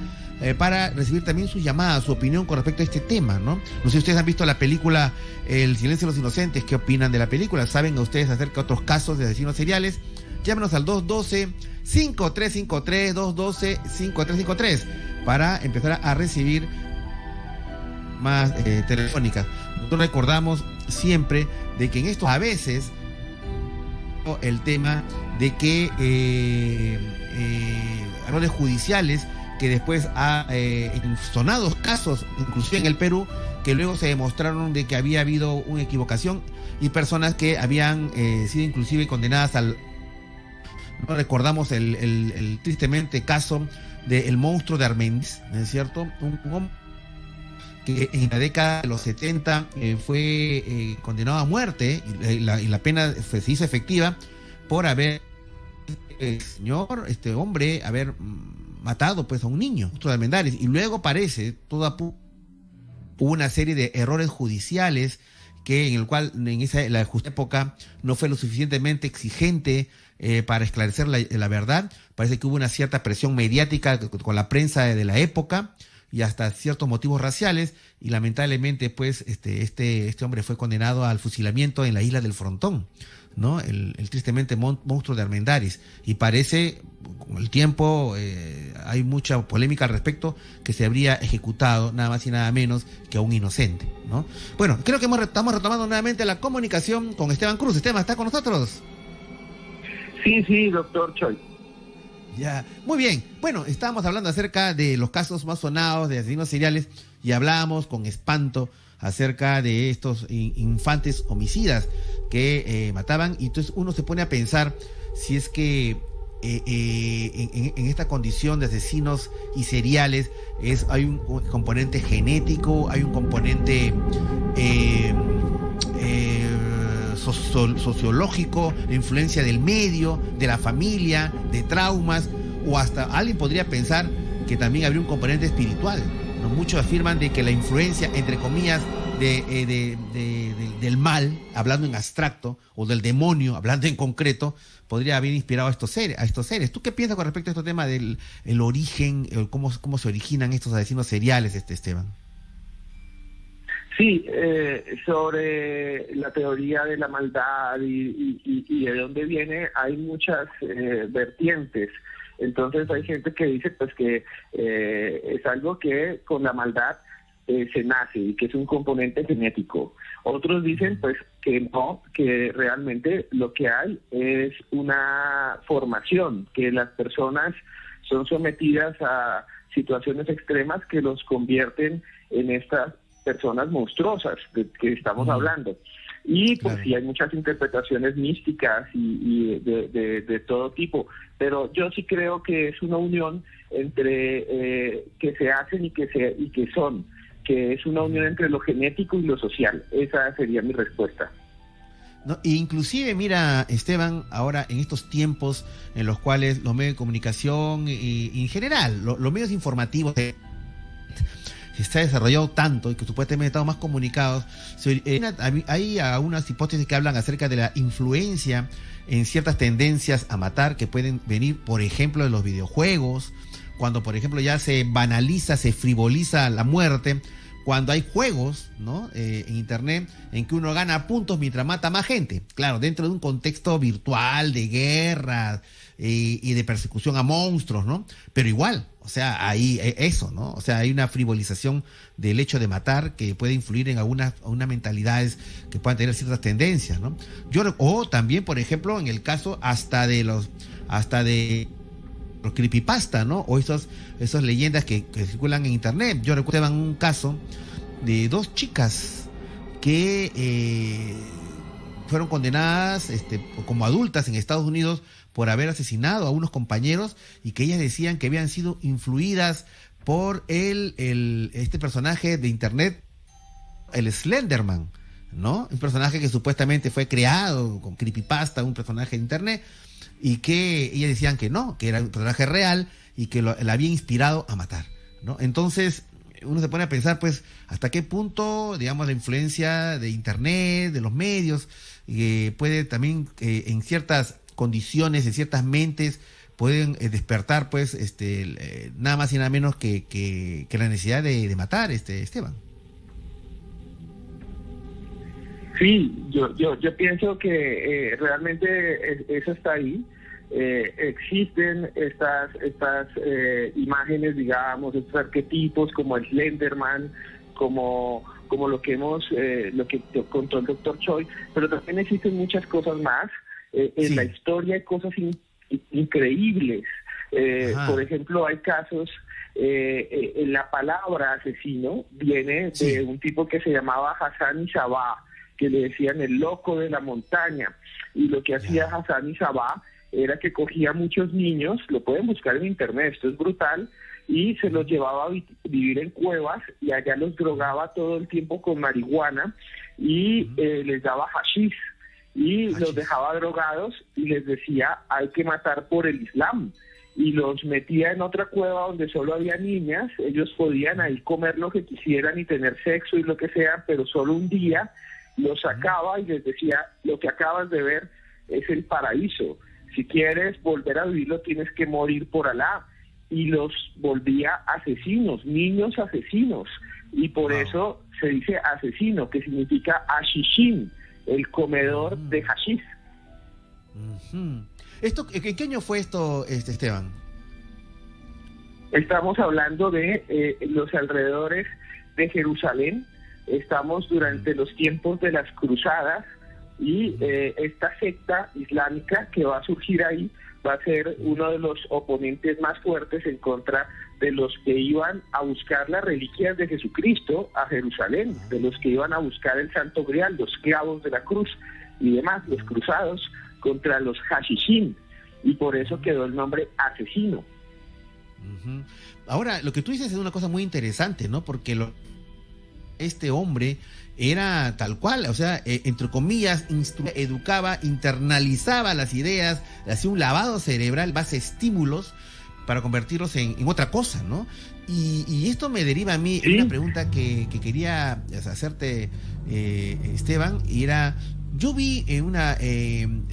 para recibir también sus llamadas, su opinión con respecto a este tema, ¿no? No sé si ustedes han visto la película El silencio de los inocentes. ¿Qué opinan de la película? ¿Saben ustedes acerca de otros casos de asesinos seriales? Llámenos al 212-5353, 212-5353, para empezar a recibir más telefónicas. Nosotros recordamos siempre de que en esto a veces el tema de que errores judiciales que después en sonados casos, inclusive en el Perú, que luego se demostraron de que había habido una equivocación y personas que habían sido inclusive condenadas al... No recordamos el tristemente caso del monstruo de Armendariz, ¿no es cierto? Un hombre que en la década de los 70 fue condenado a muerte y la pena se hizo efectiva por haber este hombre haber matado pues a un niño, monstruo de Armendariz, y luego parece hubo una serie de errores judiciales que en el cual en la justa época no fue lo suficientemente exigente para esclarecer la verdad. Parece que hubo una cierta presión mediática con la prensa de la época y hasta ciertos motivos raciales, y lamentablemente pues este hombre fue condenado al fusilamiento en la isla del Frontón, ¿no? El tristemente monstruo de Armendariz, y parece con el tiempo hay mucha polémica al respecto, que se habría ejecutado nada más y nada menos que a un inocente, ¿no? Bueno, creo que estamos retomando nuevamente la comunicación con Esteban Cruz. Esteban, ¿está con nosotros? Sí, doctor Choi. Ya, muy bien. Bueno, estábamos hablando acerca de los casos más sonados de asesinos seriales y hablábamos con espanto acerca de estos infantes homicidas que mataban, y entonces uno se pone a pensar si es que en esta condición de asesinos y seriales hay un componente genético, hay un componente sociológico, la influencia del medio, de la familia, de traumas, o hasta alguien podría pensar que también habría un componente espiritual, ¿no? Muchos afirman de que la influencia, entre comillas, del mal, hablando en abstracto, o del demonio, hablando en concreto, podría haber inspirado a estos seres. ¿Tú qué piensas con respecto a este tema del origen, cómo se originan estos asesinos seriales, Esteban? Sí, sobre la teoría de la maldad y de dónde viene, hay muchas vertientes. Entonces hay gente que dice pues que es algo que con la maldad se nace y que es un componente genético. Otros dicen pues que no, que realmente lo que hay es una formación, que las personas son sometidas a situaciones extremas que los convierten en estas personas monstruosas de que estamos hablando. Y pues Claro. sí, hay muchas interpretaciones místicas y de todo tipo, pero yo sí creo que es una unión entre que se hacen y que son, que es una unión entre lo genético y lo social. Esa sería mi respuesta. ¿No? E inclusive, mira, Esteban, ahora en estos tiempos en los cuales los medios de comunicación y en general, los medios informativos se ha desarrollado tanto y que supuestamente estamos más comunicados, hay algunas hipótesis que hablan acerca de la influencia en ciertas tendencias a matar que pueden venir, por ejemplo, de los videojuegos, cuando, por ejemplo, ya se banaliza, se frivoliza la muerte, cuando hay juegos, ¿no? En internet en que uno gana puntos mientras mata más gente. Claro, dentro de un contexto virtual de guerra y de persecución a monstruos, ¿no? Pero igual, o sea, hay eso, ¿no? O sea, hay una frivolización del hecho de matar que puede influir en algunas mentalidades que puedan tener ciertas tendencias, ¿no? O también, por ejemplo, en el caso hasta de los creepypasta, ¿no? O esas leyendas que circulan en internet. Yo recuerdo un caso de 2 chicas que fueron condenadas como adultas en Estados Unidos por haber asesinado a unos compañeros y que ellas decían que habían sido influidas por este personaje de internet, el Slenderman, ¿no? Un personaje que supuestamente fue creado con creepypasta, un personaje de internet, y que ellas decían que no, que era un personaje real y que la había inspirado a matar, ¿no? Entonces uno se pone a pensar, pues, hasta qué punto, digamos, la influencia de internet, de los medios, puede también en ciertas condiciones, en ciertas mentes, pueden despertar, pues, nada más y nada menos que la necesidad de matar, Esteban. Sí, yo pienso que realmente eso está ahí. Existen estas imágenes, digamos, estos arquetipos como el Slenderman, como lo que contó el doctor Choi, pero también existen muchas cosas más. En la historia hay cosas increíbles. Por ejemplo, hay casos, la palabra asesino viene de un tipo que se llamaba Hassan Isabah, que le decían el loco de la montaña, y lo que hacía Hassan Isabah era que cogía muchos niños, lo pueden buscar en internet, esto es brutal, y se los llevaba a vivir en cuevas y allá los drogaba todo el tiempo con marihuana y les daba hashish y los dejaba drogados y les decía hay que matar por el Islam, y los metía en otra cueva donde solo había niñas. Ellos podían ahí comer lo que quisieran y tener sexo y lo que sea, pero solo un día los sacaba y les decía, lo que acabas de ver es el paraíso, si quieres volver a vivirlo tienes que morir por Alá, y los volvía asesinos, niños asesinos, y por eso se dice asesino, que significa ashishin, el comedor de hashish. ¿En qué año fue esto, Esteban? Estamos hablando de los alrededores de Jerusalén. Estamos durante los tiempos de las cruzadas y esta secta islámica que va a surgir ahí va a ser uno de los oponentes más fuertes en contra de los que iban a buscar las reliquias de Jesucristo a Jerusalén, de los que iban a buscar el Santo Grial, los clavos de la cruz y demás, los cruzados contra los hashishin, y por eso quedó el nombre asesino. Ahora, lo que tú dices es una cosa muy interesante, ¿no? Porque este hombre era tal cual, o sea, entre comillas, educaba, internalizaba las ideas, hacía un lavado cerebral, base estímulos para convertirlos en otra cosa, ¿no? Y esto me deriva a mí en una pregunta que quería hacerte, Esteban, y era, yo vi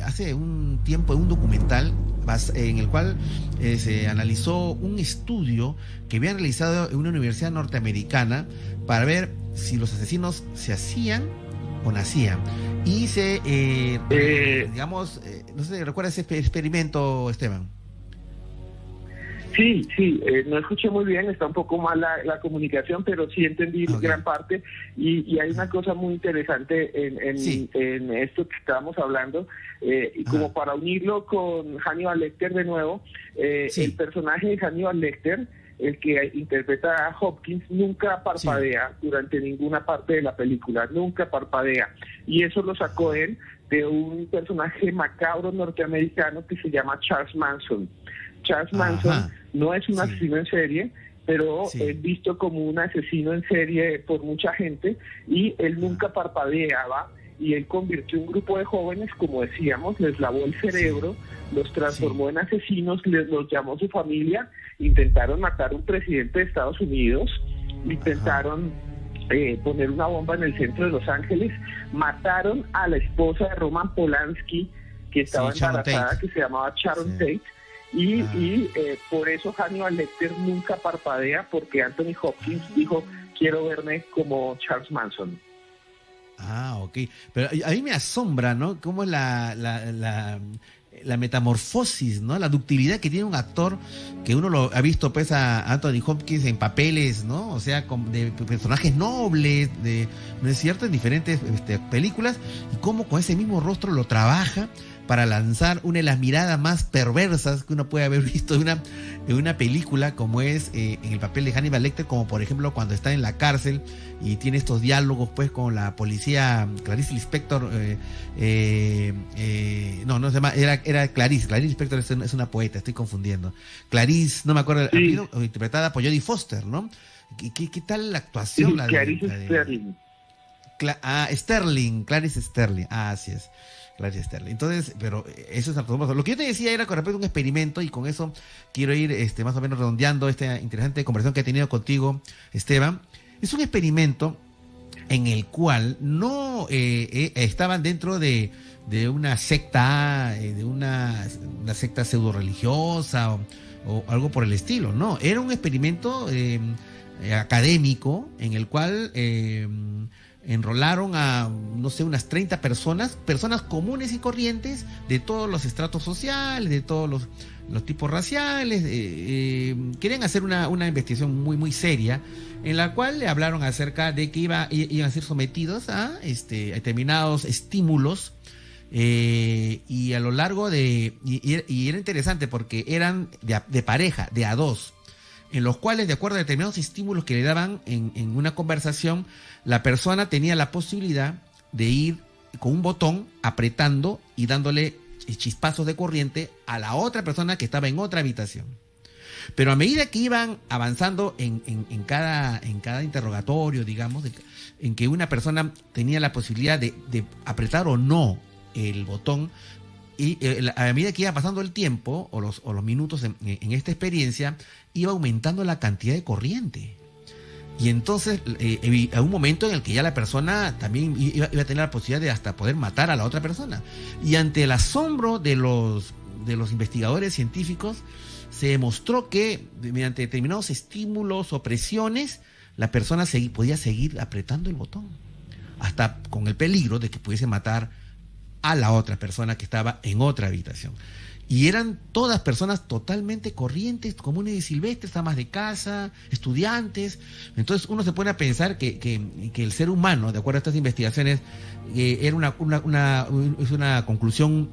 hace un tiempo un documental en el cual se analizó un estudio que habían realizado en una universidad norteamericana para ver si los asesinos se hacían o nacían. Y digamos, no sé, ¿recuerdas ese experimento, Esteban? Sí, no escuché muy bien, está un poco mal la comunicación, pero sí entendí gran parte, y hay una cosa muy interesante en esto que estábamos hablando, y como para unirlo con Hannibal Lecter de nuevo, el personaje de Hannibal Lecter el que interpreta a Hopkins, nunca parpadea durante ninguna parte de la película, nunca parpadea. Y eso lo sacó él de un personaje macabro norteamericano que se llama Charles Manson. Charles Manson no es un asesino en serie, pero es visto como un asesino en serie por mucha gente, y él nunca parpadeaba, y él convirtió un grupo de jóvenes, como decíamos, les lavó el cerebro, los transformó en asesinos, los llamó a su familia, intentaron matar a un presidente de Estados Unidos, intentaron poner una bomba en el centro de Los Ángeles, mataron a la esposa de Roman Polanski, que estaba embarazada, que se llamaba Sharon Tate, y por eso Hannibal Lecter nunca parpadea, porque Anthony Hopkins dijo, quiero verme como Charles Manson. Ok. Pero a mí me asombra, ¿no? Cómo es la metamorfosis, ¿no? La ductilidad que tiene un actor, que uno lo ha visto pues a Anthony Hopkins en papeles, ¿no? O sea, de personajes nobles, ¿no es cierto? En diferentes películas, y cómo con ese mismo rostro lo trabaja para lanzar una de las miradas más perversas que uno puede haber visto de una película, como es en el papel de Hannibal Lecter, como por ejemplo cuando está en la cárcel y tiene estos diálogos pues con la policía, Clarice Lispector, no se llama, era Clarice Lispector es una poeta, estoy confundiendo. Clarice, no me acuerdo el apellido, interpretada por Jodie Foster, ¿no? ¿Qué tal la actuación? Sí, Clarice Sterling. Clarice Sterling, así es. Clarice Sterling. Entonces, pero eso es absoluto. Lo que yo te decía era con respecto a un experimento, y con eso quiero ir más o menos redondeando esta interesante conversación que he tenido contigo, Esteban. Es un experimento en el cual no estaban dentro de una secta, de una secta pseudo religiosa o algo por el estilo. No, era un experimento académico en el cual enrolaron a, no sé, unas 30 personas comunes y corrientes de todos los estratos sociales, de todos los tipos raciales. Querían hacer una investigación muy, muy seria, en la cual le hablaron acerca de que iban a ser sometidos a determinados estímulos, y a lo largo y era interesante porque eran de pareja, de a dos, en los cuales, de acuerdo a determinados estímulos que le daban en una conversación, la persona tenía la posibilidad de ir con un botón apretando y dándole chispazos de corriente a la otra persona que estaba en otra habitación. Pero a medida que iban avanzando en cada interrogatorio, digamos, en que una persona tenía la posibilidad de apretar o no el botón, y a medida que iba pasando el tiempo o los minutos en esta experiencia, iba aumentando la cantidad de corriente. Y entonces a un momento en el que ya la persona también iba a tener la posibilidad de hasta poder matar a la otra persona. Y ante el asombro de los investigadores científicos, se demostró que mediante determinados estímulos o presiones, la persona podía seguir apretando el botón, hasta con el peligro de que pudiese matar a la otra persona que estaba en otra habitación. Y eran todas personas totalmente corrientes, comunes y silvestres, amas de casa, estudiantes. Entonces uno se pone a pensar que el ser humano, de acuerdo a estas investigaciones, era una conclusión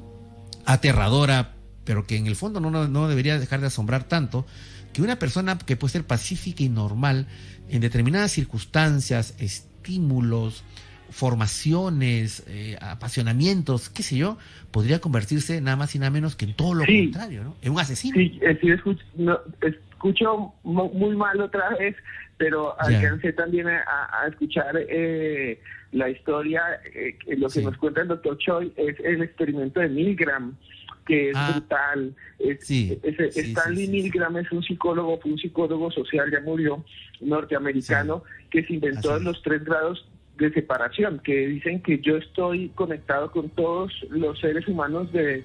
aterradora, pero que en el fondo no debería dejar de asombrar tanto, que una persona que puede ser pacífica y normal, en determinadas circunstancias, estímulos, formaciones, apasionamientos, qué sé yo, podría convertirse nada más y nada menos que en todo lo contrario, ¿no? En un asesino. Sí, escucho muy mal otra vez, pero alcancé también a escuchar la historia, lo que nos cuenta el doctor Choi es el experimento de Milgram, que es brutal. Stanley Milgram fue un psicólogo social, ya murió, norteamericano, que se inventó los 3 grados de separación, que dicen que yo estoy conectado con todos los seres humanos del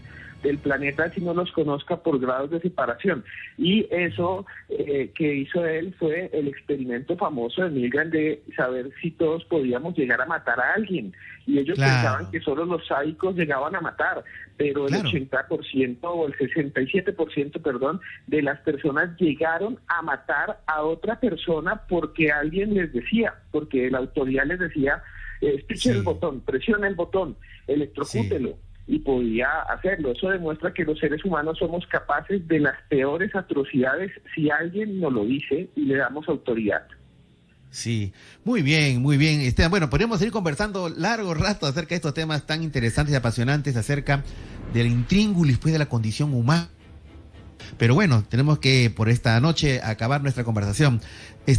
planeta, si no los conozca por grados de separación. Y eso que hizo él fue el experimento famoso de Milgram de saber si todos podíamos llegar a matar a alguien. Y ellos pensaban que solo los sádicos llegaban a matar, pero el 80% o el 67%, perdón, de las personas llegaron a matar a otra persona porque alguien les decía, porque la autoridad les decía, piche el botón, presione el botón, electrocútelo. y podía hacerlo. Eso demuestra que los seres humanos somos capaces de las peores atrocidades si alguien nos lo dice y le damos autoridad. Sí, muy bien, muy bien. Esteban, bueno, podríamos seguir conversando largo rato acerca de estos temas tan interesantes y apasionantes acerca del intríngulis, pues, de la condición humana. Pero bueno, tenemos que por esta noche acabar nuestra conversación.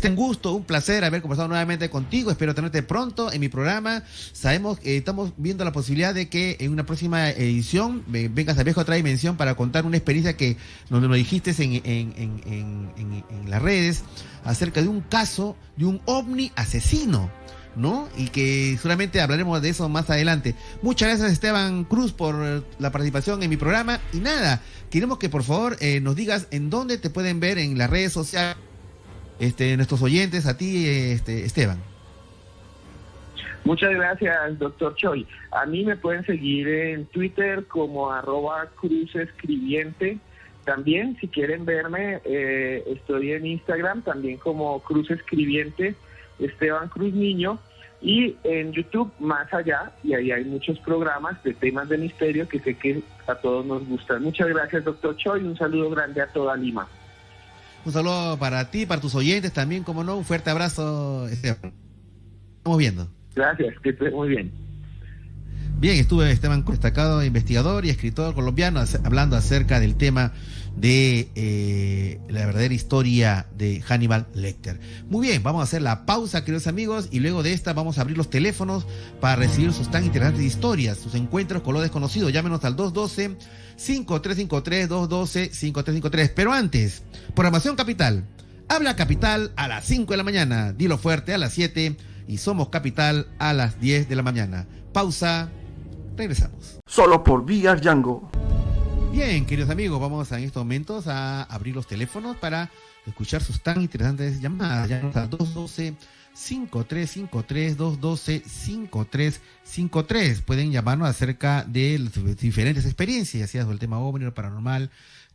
Un gusto, un placer haber conversado nuevamente contigo. Espero tenerte pronto en mi programa. Sabemos que estamos viendo la posibilidad de que en una próxima edición vengas a Viaje a otra dimensión para contar una experiencia que nos lo dijiste en las redes acerca de un caso de un ovni asesino, ¿no? Y que seguramente hablaremos de eso más adelante. Muchas gracias, Esteban Cruz, por la participación en mi programa. Y nada, queremos que por favor nos digas en dónde te pueden ver en las redes sociales nuestros oyentes, a ti, Esteban. Muchas gracias, doctor Choi. A mí me pueden seguir en Twitter como @cruzescribiente. También, si quieren verme, estoy en Instagram también como Cruz Escribiente, Esteban Cruz Niño, y en YouTube Más Allá, y ahí hay muchos programas de temas de misterio que sé que a todos nos gustan. Muchas gracias, doctor Choi, y un saludo grande a toda Lima. Un saludo para ti, para tus oyentes también, como no, un fuerte abrazo, Esteban. Estamos viendo. Gracias, que esté muy bien. Bien, estuve Esteban Cruz, destacado investigador y escritor colombiano, hablando acerca del tema de la verdadera historia de Hannibal Lecter. Muy bien, vamos a hacer la pausa, queridos amigos, y luego de esta vamos a abrir los teléfonos para recibir sus tan interesantes historias, sus encuentros con lo desconocido. Llámenos al 212-5353, 212-5353. Pero antes, programación Capital. Habla Capital a las 5 de la mañana, dilo fuerte a las 7 y Somos Capital a las 10 de la mañana. Pausa, regresamos. Solo por VR Django. Bien, queridos amigos, vamos en estos momentos a abrir los teléfonos para escuchar sus tan interesantes llamadas. Llámenos al 212-5353, 212-5353. Pueden llamarnos acerca de las diferentes experiencias, ya sea sobre el tema ovni o paranormal,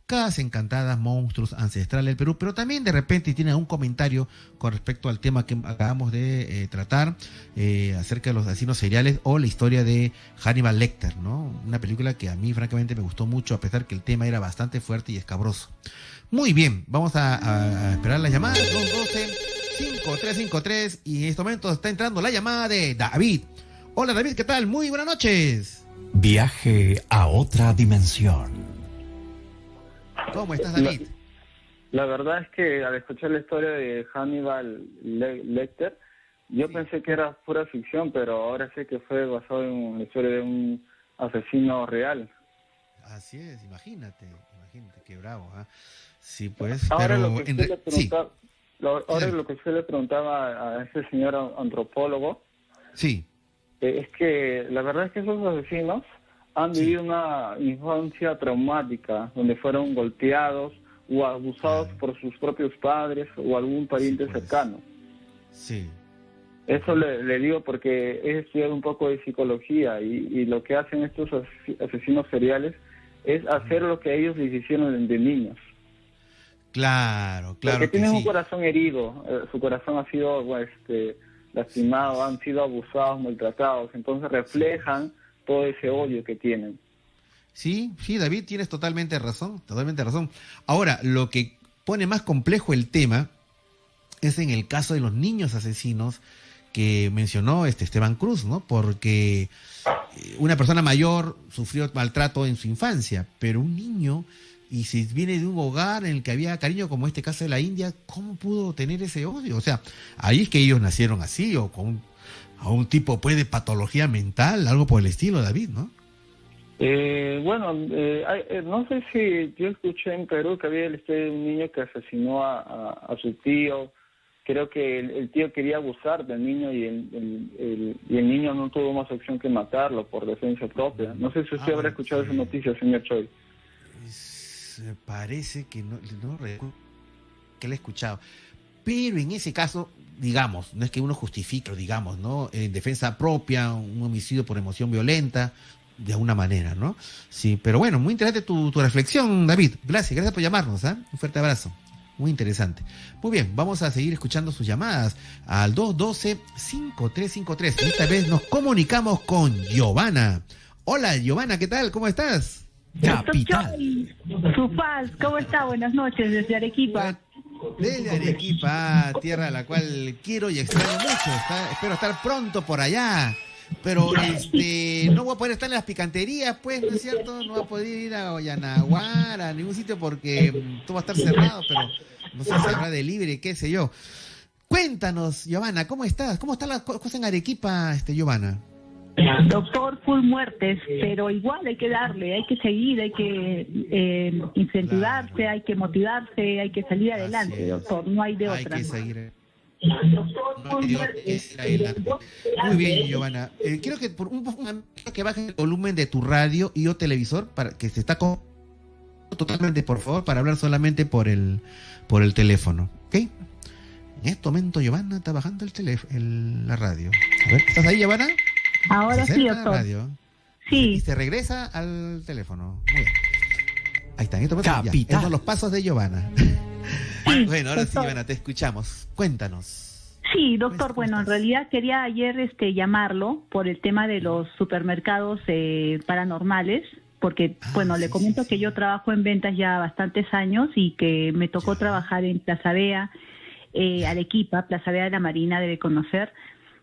casas encantadas, monstruos ancestrales del Perú, pero también de repente tienen un comentario con respecto al tema que acabamos de tratar, acerca de los asesinos seriales o la historia de Hannibal Lecter, ¿no? Una película que a mí francamente me gustó mucho, a pesar que el tema era bastante fuerte y escabroso. Muy bien, vamos a esperar la llamada, 212-5353, y en este momento está entrando la llamada de David. Hola David, ¿qué tal? Muy buenas noches. Viaje a otra dimensión. ¿Cómo estás, David? La verdad es que al escuchar la historia de Hannibal Lecter, yo pensé que era pura ficción, pero ahora sé que fue basado en la historia de un asesino real. Así es, imagínate, qué bravo, ¿eh? Sí, pues, ahora pero... lo que usted le preguntaba a ese señor antropólogo, sí, es que la verdad es que esos asesinos han vivido una infancia traumática, donde fueron golpeados o abusados por sus propios padres o algún pariente cercano. Sí. Eso le digo porque he estudiado un poco de psicología y lo que hacen estos asesinos seriales es hacer lo que ellos les hicieron de niños. Claro. Porque tienen un corazón herido, su corazón ha sido lastimado, han sido abusados, maltratados, entonces reflejan todo ese odio que tienen. Sí, David, tienes totalmente razón. Ahora, lo que pone más complejo el tema es en el caso de los niños asesinos que mencionó Esteban Cruz, ¿no? Porque una persona mayor sufrió maltrato en su infancia, pero un niño, y si viene de un hogar en el que había cariño, como este caso de la India, ¿cómo pudo tener ese odio? O sea, ahí es que ellos nacieron así, o con a un tipo pues de patología mental, algo por el estilo, David, ¿no? No sé si yo escuché en Perú que había la historia de un niño que asesinó a su tío. Creo que el tío quería abusar del niño y el niño no tuvo más opción que matarlo por defensa propia. No sé si usted habrá escuchado esa noticia, señor Choi. Parece que no recuerdo que la he escuchado. Pero en ese caso, digamos, no es que uno justifique, digamos, ¿no? En defensa propia, un homicidio por emoción violenta, de alguna manera, ¿no? Sí, pero bueno, muy interesante tu reflexión, David. Gracias por llamarnos, ¿eh? Un fuerte abrazo. Muy interesante. Muy bien, vamos a seguir escuchando sus llamadas al 212-5353. Esta vez nos comunicamos con Giovanna. Hola, Giovanna, ¿qué tal? ¿Cómo estás? Capital. Su paz, ¿cómo está? Buenas noches desde Arequipa. Desde Arequipa, tierra a la cual quiero y extraño mucho. Espero estar pronto por allá. Pero no voy a poder estar en las picanterías, pues, ¿no es cierto? No voy a poder ir a Ollanaguara, a ningún sitio porque todo va a estar cerrado, pero no sé si habrá delivery, qué sé yo. Cuéntanos, Giovanna, ¿cómo estás? ¿Cómo están las cosas en Arequipa, Giovanna? Doctor, full muertes, pero igual hay que darle, hay que seguir, hay que incentivarse, Claro. hay que motivarse, hay que salir adelante, Así es. doctor, no hay de Hay otra. que seguir. Doctor, No full hay de otra, muertes. es ir adelante. Muy bien, Giovanna. Quiero que por un que bajes el volumen de tu radio y o televisor para que se está totalmente, por favor, para hablar solamente por el teléfono, ¿ok? En este momento, Giovanna está bajando la radio. A ver, ¿estás ahí, Giovanna? Ahora Se sí, acerca a la doctor. radio y Sí, se regresa al teléfono. Muy bien. Ahí está, en este momento, ya. Capital. Esos son los pasos de Giovanna. Bueno, ahora sí, doctor. Giovanna, te escuchamos. Cuéntanos. Sí, doctor, ¿Cómo bueno, en estás? realidad quería ayer llamarlo por el tema de los supermercados paranormales, porque, bueno, Sí, le comento sí, que sí. yo trabajo en ventas ya bastantes años y que me tocó Ya. trabajar en Plaza Vea, Arequipa, Plaza Vea de la Marina, debe conocer,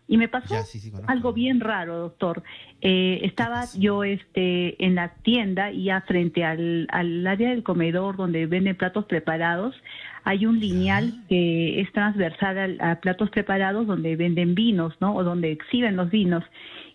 y me pasó Ya, sí, conozco. algo bien raro, doctor. Estaba pasó? yo en la tienda y ya frente al área del comedor donde venden platos preparados, hay un lineal que es transversal a platos preparados donde venden vinos, ¿no? O donde exhiben los vinos.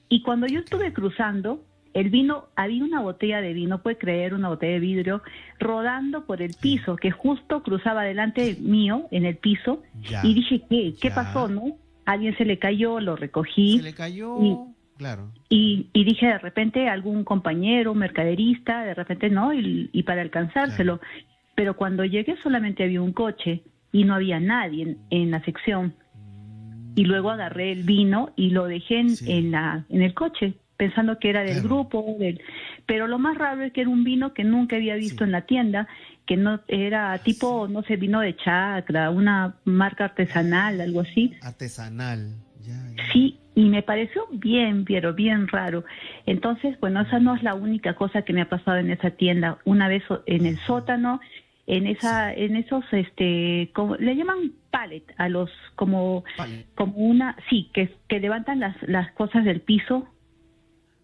Y cuando yo estuve cruzando, el vino, había una botella de vino, puede creer, una botella de vidrio, rodando por el piso, que justo cruzaba delante mío en el piso. Ya. Y dije, ¿qué Ya. pasó, no? Alguien se le cayó, lo recogí. Se le cayó, y- claro. Y dije, de repente, algún compañero, mercaderista, de repente no, y para alcanzárselo. Pero cuando llegué solamente había un coche y no había nadie en la sección. Y luego agarré el vino y lo dejé Sí. en el coche, pensando que era del Claro. grupo. Pero lo más raro es que era un vino que nunca había visto Sí. en la tienda, que no era tipo, no sé, vino de chacra, una marca artesanal, algo así. Artesanal. Ya. Sí, y me pareció bien, pero bien raro. Entonces, bueno, esa no es la única cosa que me ha pasado en esa tienda. Una vez en el sótano, en esos, como, le llaman pallet a los, como una, sí, que levantan las cosas del piso.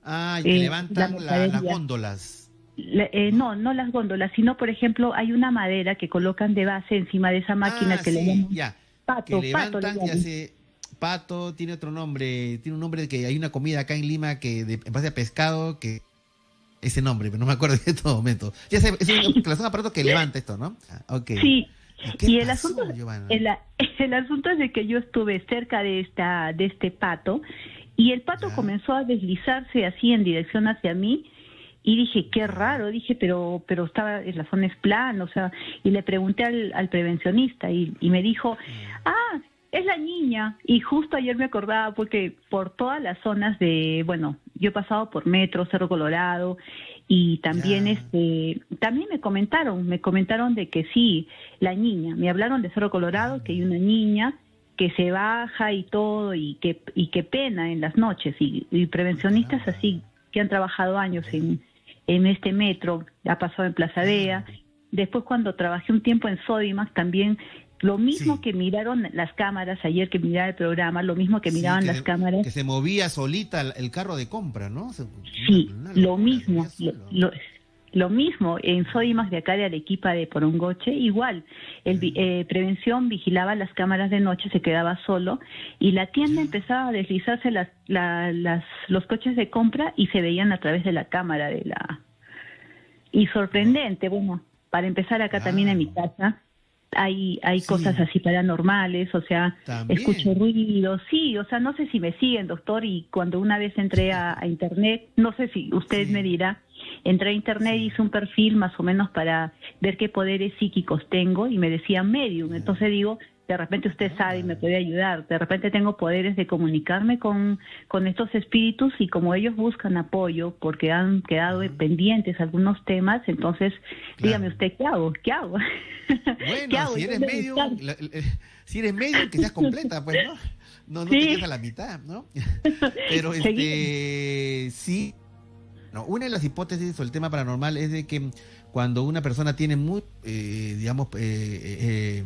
Ah, y que la levantan las mercadería. góndolas. No las góndolas, sino, por ejemplo, hay una madera que colocan de base encima de esa máquina que le sí, llaman ya. pato, Que pato le levantan y llaman. hace pato, tiene otro nombre, tiene un nombre que hay una comida acá en Lima que en base a pescado que ese nombre, pero no me acuerdo en este momento. Ya sé, es un aparato que levanta esto, ¿no? Ah, ok. Sí, ¿Y qué y el pasó, asunto, Giovanna? el asunto es de que yo estuve cerca de este pato y el pato Ya. comenzó a deslizarse así en dirección hacia mí y dije, qué raro, dije, pero estaba, la zona es plana, o sea, y le pregunté al prevencionista y me dijo, es la niña. Y justo ayer me acordaba porque por todas las zonas bueno, yo he pasado por Metro, Cerro Colorado y también Ya. también me comentaron de que sí, la niña, me hablaron de Cerro Colorado, que hay una niña que se baja y todo y que pena en las noches y prevencionistas Caramba. así que han trabajado años en este metro, ha pasado en Plaza Vea. Después cuando trabajé un tiempo en Sodimac también lo mismo Sí. que miraron las cámaras ayer que miraba el programa, lo mismo que Sí, miraban las cámaras. Que se movía solita el carro de compra, ¿no? Sí, Una lo locura, mismo, se movía solo. lo mismo en Sodimac de acá de Arequipa de Porongoche, igual, Prevención vigilaba las cámaras de noche, se quedaba solo y la tienda empezaba a deslizarse los coches de compra y se veían a través de la cámara y sorprendente, bueno, para empezar acá también en mi casa hay Sí. cosas así paranormales, o sea, También. escucho ruidos, sí, o sea, no sé si me siguen, doctor, y cuando una vez entré a internet, no sé si usted Sí. me dirá, entré a internet, hice un perfil más o menos para ver qué poderes psíquicos tengo y me decían medium, entonces digo, de repente usted sabe y me puede ayudar, de repente tengo poderes de comunicarme con estos espíritus y como ellos buscan apoyo porque han quedado pendientes algunos temas, entonces dígame usted, ¿qué hago? ¿Qué hago? Bueno, ¿Qué hago? si eres ¿Dónde medio, buscar? si eres medio, que seas completa, pues, ¿no? No Sí. te quedes a la mitad, ¿no? Pero Seguimos. sí, una de las hipótesis sobre el tema paranormal es de que cuando una persona tiene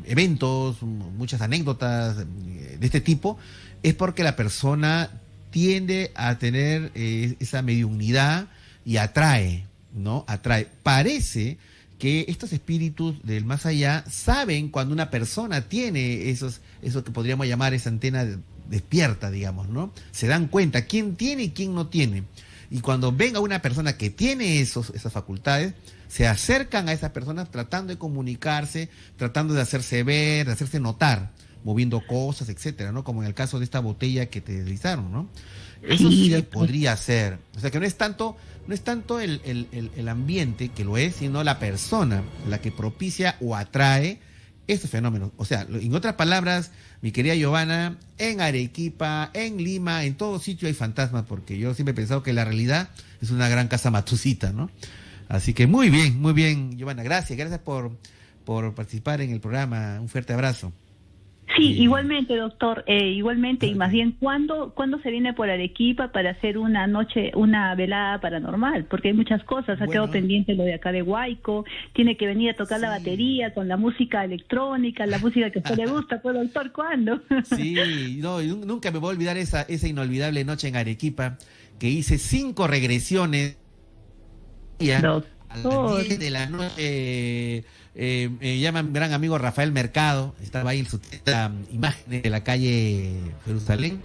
eventos, muchas anécdotas de este tipo, es porque la persona tiende a tener esa mediunidad y atrae, ¿no? Atrae. Parece que estos espíritus del más allá saben cuando una persona tiene eso que podríamos llamar esa antena despierta, digamos, ¿no? Se dan cuenta quién tiene y quién no tiene. Y cuando venga una persona que tiene esas facultades, se acercan a esas personas tratando de comunicarse, tratando de hacerse ver, de hacerse notar, moviendo cosas, etcétera, ¿no? Como en el caso de esta botella que te deslizaron, ¿no? Eso sí podría ser. O sea que no es tanto el ambiente, que lo es, sino la persona la que propicia o atrae estos fenómenos. O sea, en otras palabras, mi querida Giovanna, en Arequipa, en Lima, en todo sitio hay fantasmas, porque yo siempre he pensado que la realidad es una gran casa matucita, ¿no? Así que muy bien, Giovanna, gracias por participar en el programa. Un fuerte abrazo. Sí, igualmente, doctor, igualmente, y más bien, ¿cuándo se viene por Arequipa para hacer una velada paranormal? Porque hay muchas cosas, ha quedado pendiente lo de acá de Huayco, tiene que venir a tocar la batería con la música electrónica, la música que a usted le gusta, pues, doctor, ¿cuándo? Sí, no, nunca me voy a olvidar esa inolvidable noche en Arequipa, que hice 5 regresiones a las 10 de la noche. Me llama mi gran amigo Rafael Mercado, estaba ahí en su tienda Imágenes de la calle Jerusalén,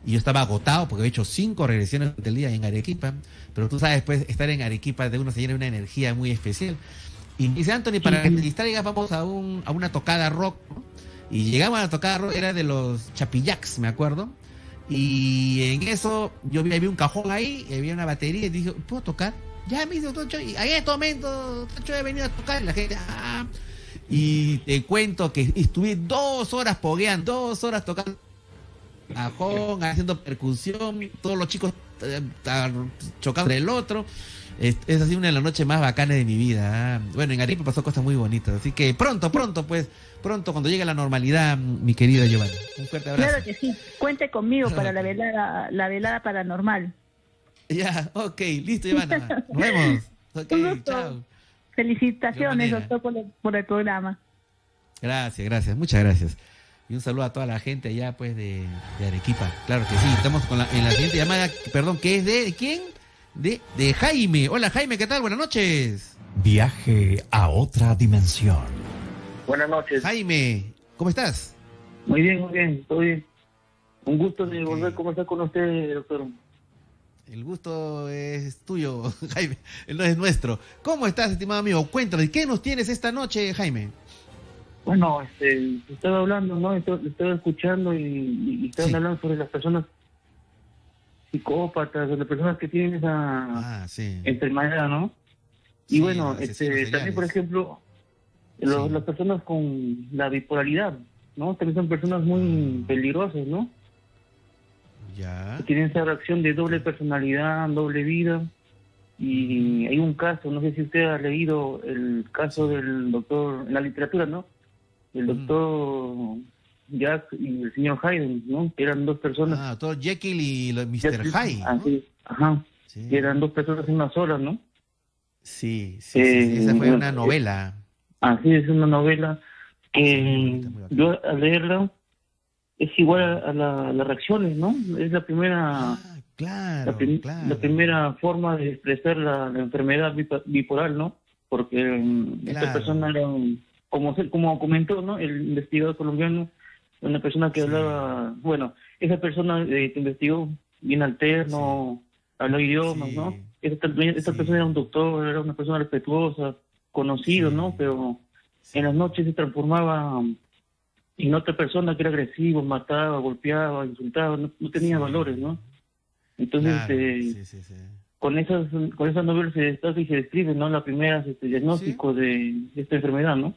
y yo estaba agotado porque había hecho 5 regresiones del día en Arequipa, pero tú sabes, pues, estar en Arequipa de uno se llena de una energía muy especial. Y me dice, Anthony, para que te distraigas, vamos a una tocada rock, ¿no? Y llegamos a la tocada rock, era de los Chapillacs, me acuerdo, y en eso yo había un cajón ahí, y había una batería, y dije, ¿puedo tocar? Ya me dice Tocho, y en este momento Tocho he venido a tocar, y la gente, y te cuento que estuve 2 horas pogueando, 2 horas tocando cajón, haciendo percusión, todos los chicos chocando del otro. Es así una de las noches más bacanas de mi vida. Bueno, en Arequipa pasó cosas muy bonitas, así que pronto, cuando llegue la normalidad, mi querida Giovanni, un fuerte abrazo. Claro que sí, cuente conmigo para la velada paranormal. Ya, ok, listo, Giovanna. Nos vemos. Ok, chao. Felicitaciones, doctor, por el programa. Gracias, muchas gracias. Y un saludo a toda la gente allá, pues, de Arequipa. Claro que sí, estamos en la siguiente llamada, perdón, que es ¿de quién? De Jaime. Hola, Jaime, ¿qué tal? Buenas noches. Viaje a otra dimensión. Buenas noches. Jaime, ¿cómo estás? Muy bien, estoy bien. Un gusto de volver a conversar con usted, doctor. El gusto es tuyo, Jaime, no es nuestro. ¿Cómo estás, estimado amigo? Cuéntanos, ¿qué nos tienes esta noche, Jaime? Bueno, estaba hablando, ¿no? Estaba escuchando y estaban hablando sobre las personas psicópatas, sobre las personas que tienen esa enfermedad, ¿no? Y bueno, también, por ejemplo, las personas con la bipolaridad, ¿no? También son personas muy peligrosas, ¿no? Ya. Que tienen esa reacción de doble personalidad, doble vida. Y hay un caso, no sé si usted ha leído el caso del doctor, en la literatura, ¿no? El doctor Jack y el señor Hyde, ¿no? Que eran 2 personas. Doctor Jekyll y Mr. Hyde, ¿no? Así, ajá. Sí. Que eran 2 personas en una sola, ¿no? Sí. Esa fue una novela. Así es, una novela que yo al leerla es igual a las reacciones, ¿no? Es la primera... Claro. La primera forma de expresar la enfermedad bipolar, ¿no? Porque esta persona era, como comentó, ¿no? El investigador colombiano, una persona que hablaba, bueno, esa persona que investigó bien alterno, habló idiomas, ¿no? Esta persona era un doctor, era una persona respetuosa, conocido, ¿no? Pero en las noches se transformaba en otra persona que era agresivo, mataba, golpeaba, insultaba, no tenía valores, ¿no? Entonces, con esas novelas se destaca y se describe, ¿no? La primera diagnóstico de esta enfermedad, ¿no?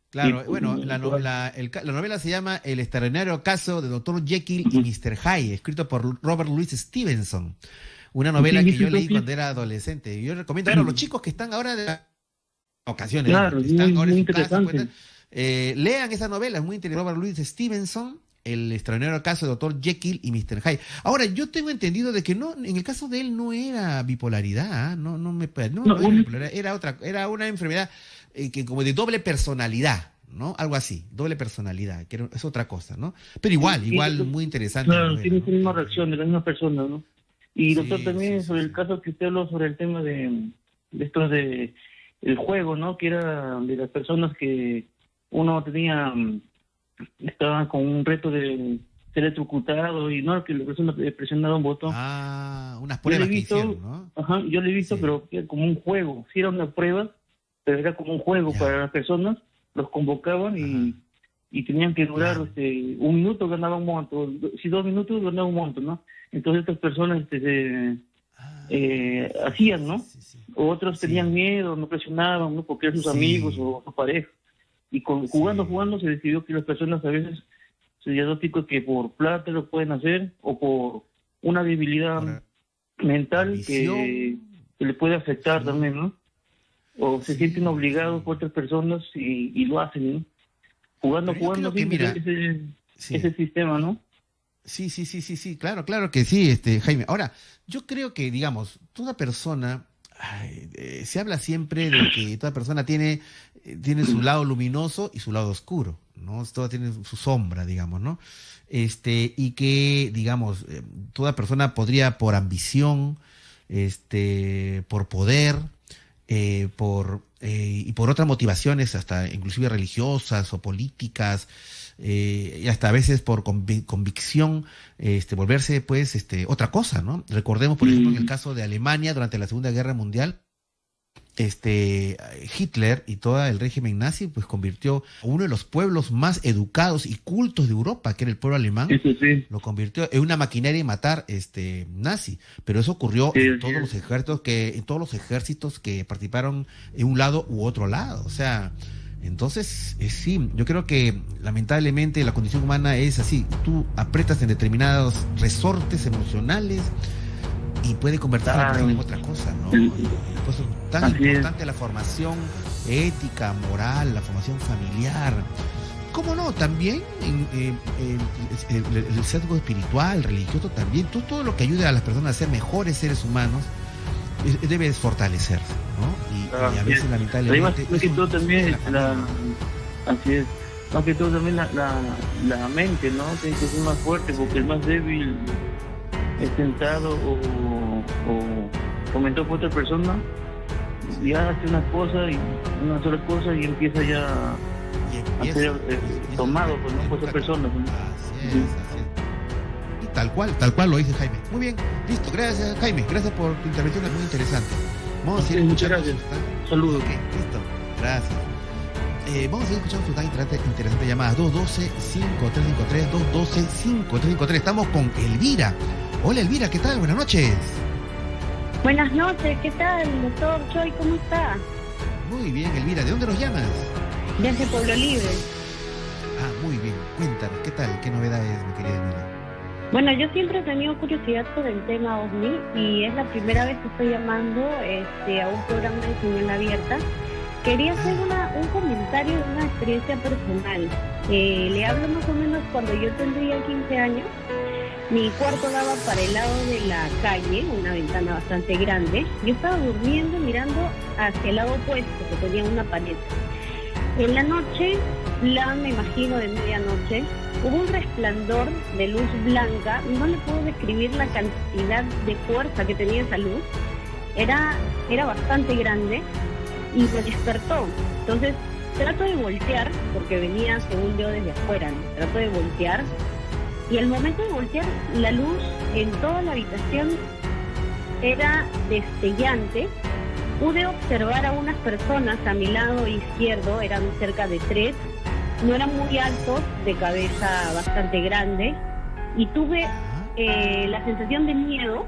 Claro, bueno, la novela se llama El extraordinario caso de Dr. Jekyll y Mr. Hyde, escrito por Robert Louis Stevenson. Una novela que yo leí cuando era adolescente. Yo recomiendo a los chicos que están ahora de ocasiones, están ahora en su casa, lean esa novela, es muy interesante. Robert Louis Stevenson, el extraordinario caso de Dr. Jekyll y Mr. Hyde. Ahora, yo tengo entendido de que no, en el caso de él no era bipolaridad, ¿eh? No era bipolaridad, era una enfermedad que como de doble personalidad, ¿no? Algo así, doble personalidad, que es otra cosa, ¿no? Pero igual muy interesante. Claro, tiene esa misma reacción de la misma persona, ¿no? Y doctor, también sobre el caso que usted habló sobre el tema de esto de el juego, ¿no? Que era de las personas que uno tenía, estaba con un reto de ser electrocutado y no, que la persona presionaba un botón. Unas pruebas que hicieron, ¿no? Ajá, yo lo he visto, pero como un juego. Sí era una prueba, pero era como un juego para las personas. Los convocaban y tenían que durar un minuto, ganaban un monto. Si 2 minutos, ganaban un monto, ¿no? Entonces estas personas hacían, ¿no? O otros tenían miedo, no presionaban, ¿no? Porque eran sus amigos o su pareja. Y jugando se decidió que las personas a veces se diagnostican que por plata lo pueden hacer o por una debilidad mental que le puede afectar también, ¿no? O se sienten obligados por otras personas y lo hacen, ¿no? Jugando, que, mira, ese sistema, ¿no? Sí, claro que sí, Jaime. Ahora, yo creo que, digamos, toda persona, se habla siempre de que toda persona tiene su lado luminoso y su lado oscuro, ¿no? Toda tiene su sombra, digamos, ¿no? Y que, digamos, toda persona podría por ambición, por poder, y por otras motivaciones, hasta inclusive religiosas o políticas, y hasta a veces por convicción, volverse pues otra cosa, ¿no? Recordemos, por ejemplo, en el caso de Alemania durante la Segunda Guerra Mundial, Hitler y todo el régimen nazi pues convirtió a uno de los pueblos más educados y cultos de Europa, que era el pueblo alemán, lo convirtió en una maquinaria de matar nazi, pero eso ocurrió en todos los ejércitos que participaron en un lado u otro lado, o sea, entonces sí, yo creo que lamentablemente la condición humana es así, tú aprietas en determinados resortes emocionales y puede convertirse en otra cosa, ¿no? Pues es tan importante la formación ética, moral, la formación familiar. ¿Cómo no? También el sesgo espiritual, religioso también. Todo lo que ayude a las personas a ser mejores seres humanos debe fortalecerse, ¿no? Y a veces lamentablemente... Más que todo también así es. Más que todo también la mente, ¿no? Tiene que ser más fuerte porque el más débil es tentado o comentó por otra persona, ya hace una sola cosa y empieza ya a ser tomado por esa persona. Así es. Y tal cual lo dice Jaime. Muy bien, listo, gracias Jaime, gracias por tu intervención, es muy interesante. Vamos a seguir escuchando. Muchas gracias. Saludos. Okay, listo, gracias. Vamos a seguir escuchando su tan interesante llamada 212-5353, 212-5353. Estamos con Elvira. Hola Elvira, ¿qué tal? Buenas noches. Buenas noches, ¿qué tal, doctor Choi? ¿Cómo está? Muy bien, Elvira. ¿De dónde nos llamas? Desde Pueblo Libre. Muy bien. Cuéntanos, ¿qué tal? ¿Qué novedades, mi querida Elvira? Bueno, yo siempre he tenido curiosidad por el tema OVNI y es la primera vez que estoy llamando a un programa de señal abierta. Quería hacer un comentario de una experiencia personal. Le hablo más o menos cuando yo tendría 15 años. Mi cuarto daba para el lado de la calle, una ventana bastante grande. Yo estaba durmiendo mirando hacia el lado opuesto, que tenía una pared. En la noche, me imagino de medianoche, hubo un resplandor de luz blanca. No le puedo describir la cantidad de fuerza que tenía esa luz. Era bastante grande y me despertó. Entonces, trato de voltear, porque venía, según yo, desde afuera, ¿no? Trato de voltear. Y al momento de voltear, la luz en toda la habitación era destellante. Pude observar a unas personas a mi lado izquierdo, eran cerca de 3, no eran muy altos, de cabeza bastante grande, y tuve la sensación de miedo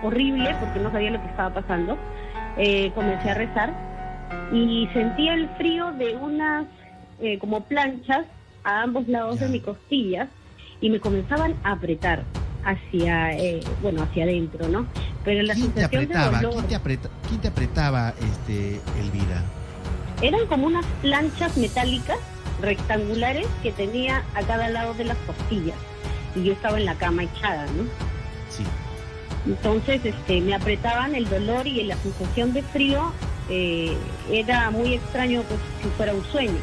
horrible, porque no sabía lo que estaba pasando. Comencé a rezar y sentí el frío de unas como planchas a ambos lados de mis costillas, y me comenzaban a apretar hacia adentro, ¿no? Pero la sensación de dolor... ¿Quién te apretaba, Elvira? Eran como unas planchas metálicas rectangulares que tenía a cada lado de las costillas. Y yo estaba en la cama echada, ¿no? Sí. Entonces me apretaban, el dolor y la sensación de frío era muy extraño, pues si fuera un sueño.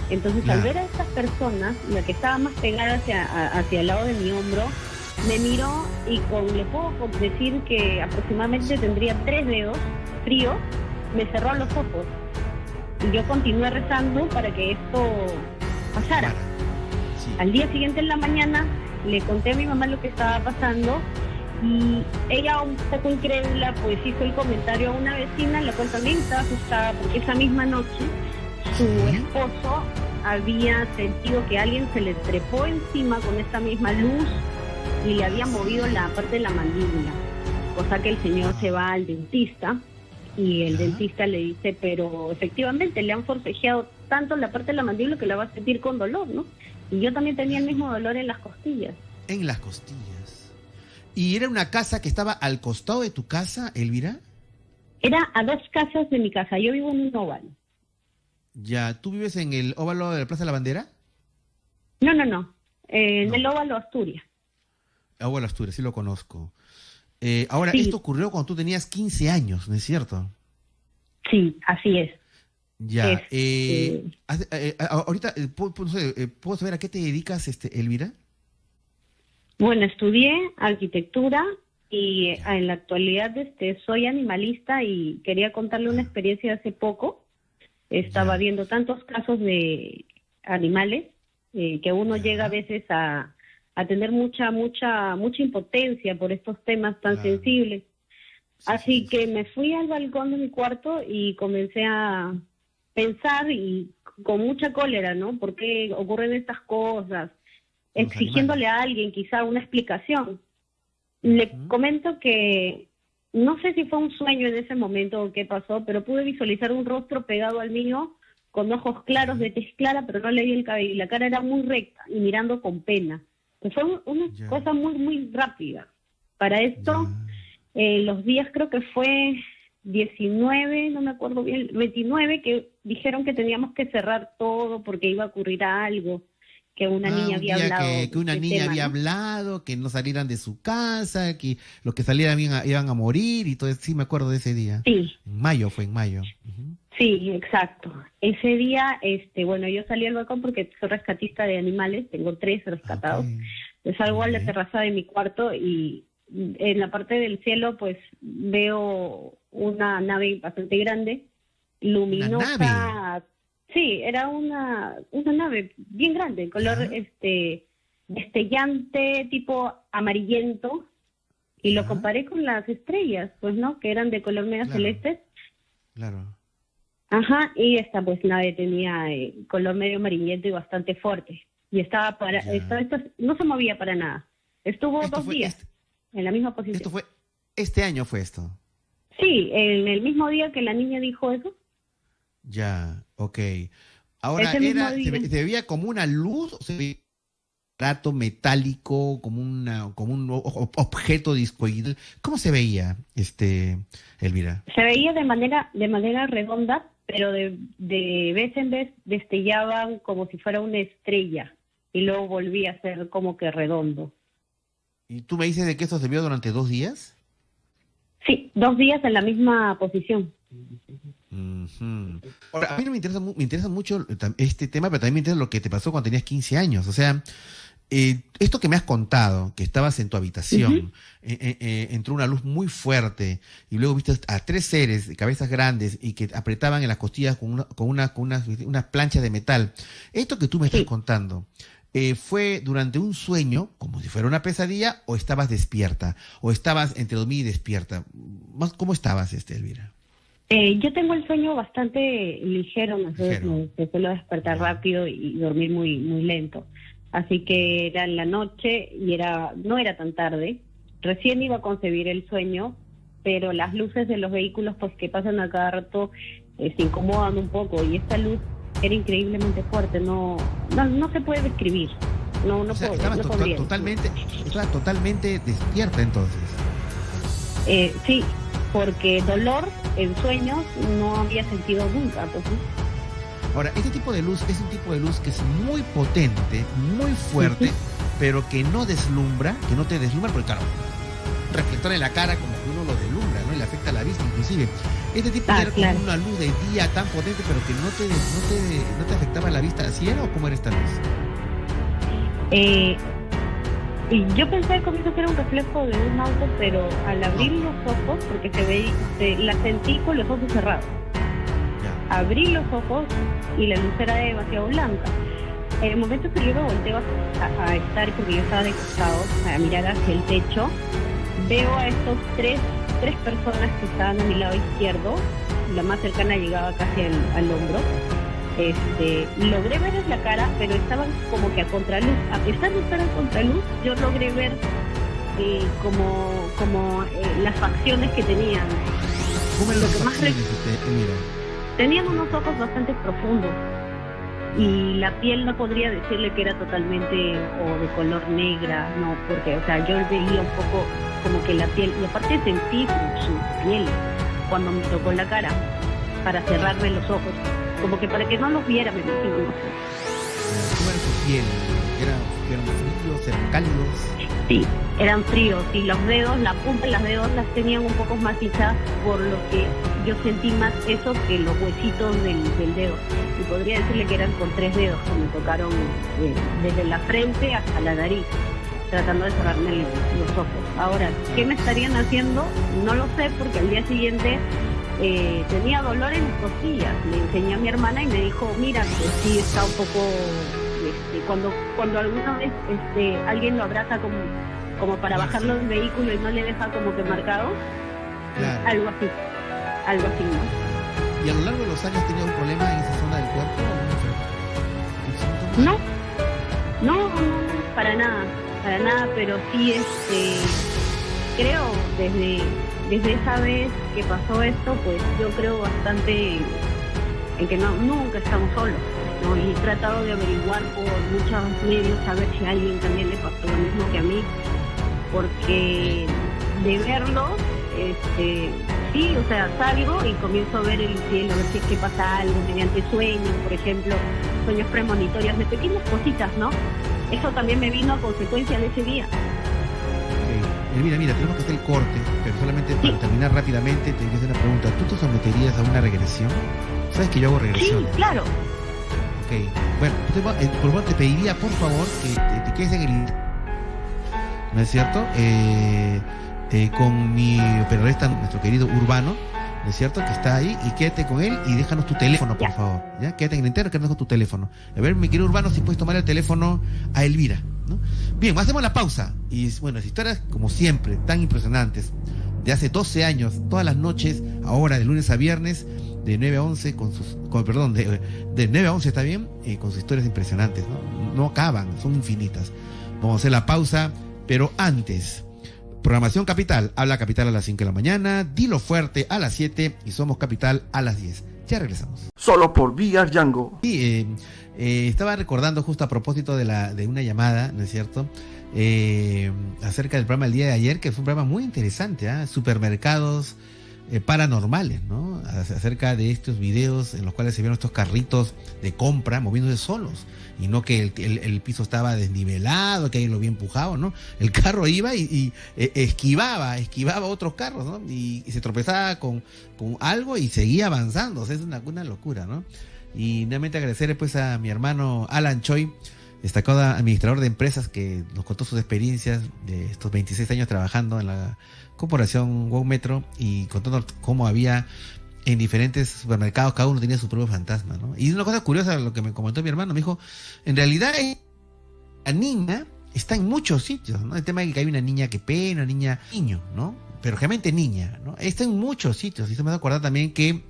Entonces al ver a estas personas, la que estaba más pegada hacia el lado de mi hombro, me miró y le puedo decir que aproximadamente tendría 3 dedos fríos, me cerró los ojos. Y yo continué rezando para que esto pasara. Sí. Al día siguiente en la mañana le conté a mi mamá lo que estaba pasando y ella, un poco incrédula, pues hizo el comentario a una vecina, la cual también estaba asustada porque esa misma noche su esposo había sentido que alguien se le trepó encima con esta misma luz y le había movido la parte de la mandíbula, cosa que el señor se va al dentista y el dentista le dice, pero efectivamente le han forcejeado tanto la parte de la mandíbula que la va a sentir con dolor, ¿no? Y yo también tenía el mismo dolor en las costillas. En las costillas. ¿Y era una casa que estaba al costado de tu casa, Elvira? Era a 2 casas de mi casa, yo vivo en un óvalo. Ya, ¿tú vives en el óvalo de la Plaza de la Bandera? No, en el óvalo Asturias. Óvalo Asturias, sí lo conozco. Ahora, Sí. esto ocurrió cuando tú tenías 15 años, ¿no es cierto? Sí, así es. Ya. Ahorita, ¿puedo saber a qué te dedicas, Elvira? Bueno, estudié arquitectura y en la actualidad soy animalista y quería contarle una experiencia de hace poco. Estaba viendo tantos casos de animales que uno llega a veces a tener mucha impotencia por estos temas tan sensibles. Así que me fui al balcón de mi cuarto y comencé a pensar y con mucha cólera, ¿no? ¿Por qué ocurren estas cosas? Exigiéndole a alguien quizá una explicación. Le comento que no sé si fue un sueño en ese momento o qué pasó, pero pude visualizar un rostro pegado al mío con ojos claros, de tez clara, pero no le vi el cabello. La cara era muy recta y mirando con pena. Pues fue una cosa muy rápida. Para esto, los días creo que fue 19, no me acuerdo bien, 29, que dijeron que teníamos que cerrar todo porque iba a ocurrir algo, que una niña había hablado. Que una niña había hablado, que no salieran de su casa, que los que salieran iban a morir y todo eso. Sí, me acuerdo de ese día. Sí. En mayo. Sí, exacto. Ese día, bueno, yo salí al balcón porque soy rescatista de animales, tengo 3 rescatados. Okay. Salgo a la terraza de mi cuarto y en la parte del cielo, pues, veo una nave bastante grande, luminosa. ¿Una nave? Sí, era una nave bien grande, color destellante, tipo amarillento, y lo comparé con las estrellas, pues, ¿no? Que eran de color medio celeste. Claro. Ajá, y esta pues nave tenía color medio amarillento y bastante fuerte. Y estaba no se movía para nada. Estuvo 2 días en la misma posición. ¿Este año fue esto? Sí, en el mismo día que la niña dijo eso. Ya, ok. Ahora, ¿se veía como una luz o se veía un trato metálico, como un objeto discoidal? ¿Cómo se veía, Elvira? Se veía de manera redonda, pero de vez en vez destellaban como si fuera una estrella y luego volvía a ser como que redondo. ¿Y tú me dices de que esto se vio durante 2 días? Sí, 2 días en la misma posición. Ahora, a mí no me interesa mucho este tema, pero también me interesa lo que te pasó cuando tenías 15 años. O sea, esto que me has contado, que estabas en tu habitación, entró una luz muy fuerte y luego viste a 3 seres de cabezas grandes y que apretaban en las costillas con unas planchas de metal. Esto que tú me estás contando, ¿fue durante un sueño, como si fuera una pesadilla, o estabas despierta? ¿O estabas entre dormir y despierta? ¿Cómo estabas, Elvira? Yo tengo el sueño bastante ligero, me suelo despertar rápido y dormir muy lento. Así que era en la noche y no era tan tarde. Recién iba a concebir el sueño, pero las luces de los vehículos pues que pasan a cada rato se incomodan un poco y esta luz era increíblemente fuerte, no se puede describir. No puedo. Estabas totalmente despierta entonces. Sí, porque dolor en sueños no había sentido nunca. Pues, ¿sí? Ahora, este tipo de luz es un tipo de luz que es muy potente, muy fuerte, pero que no deslumbra, que no te deslumbra, porque claro, un reflector en la cara como que uno lo deslumbra, ¿no? Y le afecta la vista inclusive. Este tipo era como una luz de día tan potente, pero que no te afectaba la vista. ¿Así era o cómo era esta luz? Y yo pensé al comienzo que era un reflejo de un auto, pero al abrir los ojos, porque la sentí con los ojos cerrados. Abrí los ojos y la luz era demasiado blanca. En el momento que yo me volteo a estar, porque yo estaba de costado, a mirar hacia el techo, veo a estos tres personas que estaban a mi lado izquierdo. La más cercana llegaba casi al hombro. Logré verles la cara, pero estaban como que a contraluz. A pesar de estar a contraluz, yo logré ver como las facciones que tenían. ¿Cómo eran las facciones, Elvira? Tenían unos ojos bastante profundos y la piel no podría decirle que era totalmente o de color negra, no, porque, o sea, yo veía un poco como que la piel, y aparte sentí su piel cuando me tocó la cara para cerrarme los ojos, como que para que no los viera, me imagino, no sé. ¿Cómo era su piel? ¿Eran fríos, eran cálidos? Sí, eran fríos, y los dedos, la punta de los dedos las tenían un poco más hinchadas, por lo que yo sentí más eso que los huesitos del dedo. Y podría decirle que eran con 3 dedos que me tocaron desde la frente hasta la nariz, tratando de cerrarme los ojos. Ahora, ¿qué me estarían haciendo? No lo sé, porque al día siguiente tenía dolor en las costillas. Le enseñé a mi hermana y me dijo, mira, pues sí, está un poco... Cuando alguna vez alguien lo abraza como para bajarlo del vehículo y no le deja como que marcado, claro. algo así, ¿no? ¿Y a lo largo de los años tenía un problema en esa zona del cuerpo? No, para nada, pero sí, creo desde esa vez que pasó esto, pues yo creo bastante en que nunca estamos solos, ¿no? Y he tratado de averiguar por muchos medios a ver si a alguien también le pasó lo mismo que a mí, porque de verlo, sí, o sea, salgo y comienzo a ver el cielo, a ver si es que pasa algo mediante sueños, por ejemplo, sueños premonitorios de pequeñas cositas, ¿no? Eso también me vino a consecuencia de ese día. Mira, tenemos que hacer el corte, pero solamente para terminar rápidamente, te quiero hacer una pregunta. ¿Tú te someterías a una regresión? ¿Sabes que yo hago regresiones? Sí, claro. Ok, bueno, por favor te pediría, por favor, que te quedes en el... ¿No es cierto? Con mi operador, nuestro querido Urbano, ¿no es cierto? Que está ahí, y quédate con él y déjanos tu teléfono, por favor. ¿Ya? Quédate en el entero, quédanos con tu teléfono. A ver, mi querido Urbano, si puedes tomar el teléfono a Elvira, ¿no? Bien, hacemos la pausa. Y bueno, las historias, como siempre, tan impresionantes, de hace 12 años, todas las noches, ahora de lunes a viernes, de 9 a 11, de 9 a 11, ¿está bien? Con sus historias impresionantes, ¿no? No acaban, son infinitas. Vamos a hacer la pausa, pero antes... Programación Capital, habla Capital a las 5 de la mañana, dilo fuerte a las 7 y somos Capital a las 10. Ya regresamos. Solo por VR Django. Sí, estaba recordando justo a propósito de una llamada, ¿no es cierto? Acerca del programa del día de ayer, que fue un programa muy interesante, supermercados paranormales, ¿no? Acerca de estos videos en los cuales se vieron estos carritos de compra moviéndose solos. Y no que el piso estaba desnivelado, que alguien lo había empujado, ¿no? El carro iba y esquivaba otros carros, ¿no? Y se tropezaba con algo y seguía avanzando. O sea, es una locura, ¿no? Y nuevamente agradecer pues a mi hermano Alan Choi, destacado administrador de empresas, que nos contó sus experiencias de estos 26 años trabajando en la corporación Wow Metro y contando cómo había en diferentes supermercados, cada uno tenía su propio fantasma, ¿no? Y una cosa curiosa, lo que me comentó mi hermano, me dijo, en realidad la niña está en muchos sitios, ¿no? El tema de que hay una niña que pena, una niño, ¿no? Pero realmente niña, ¿no? Está en muchos sitios. Y eso me da acordar también que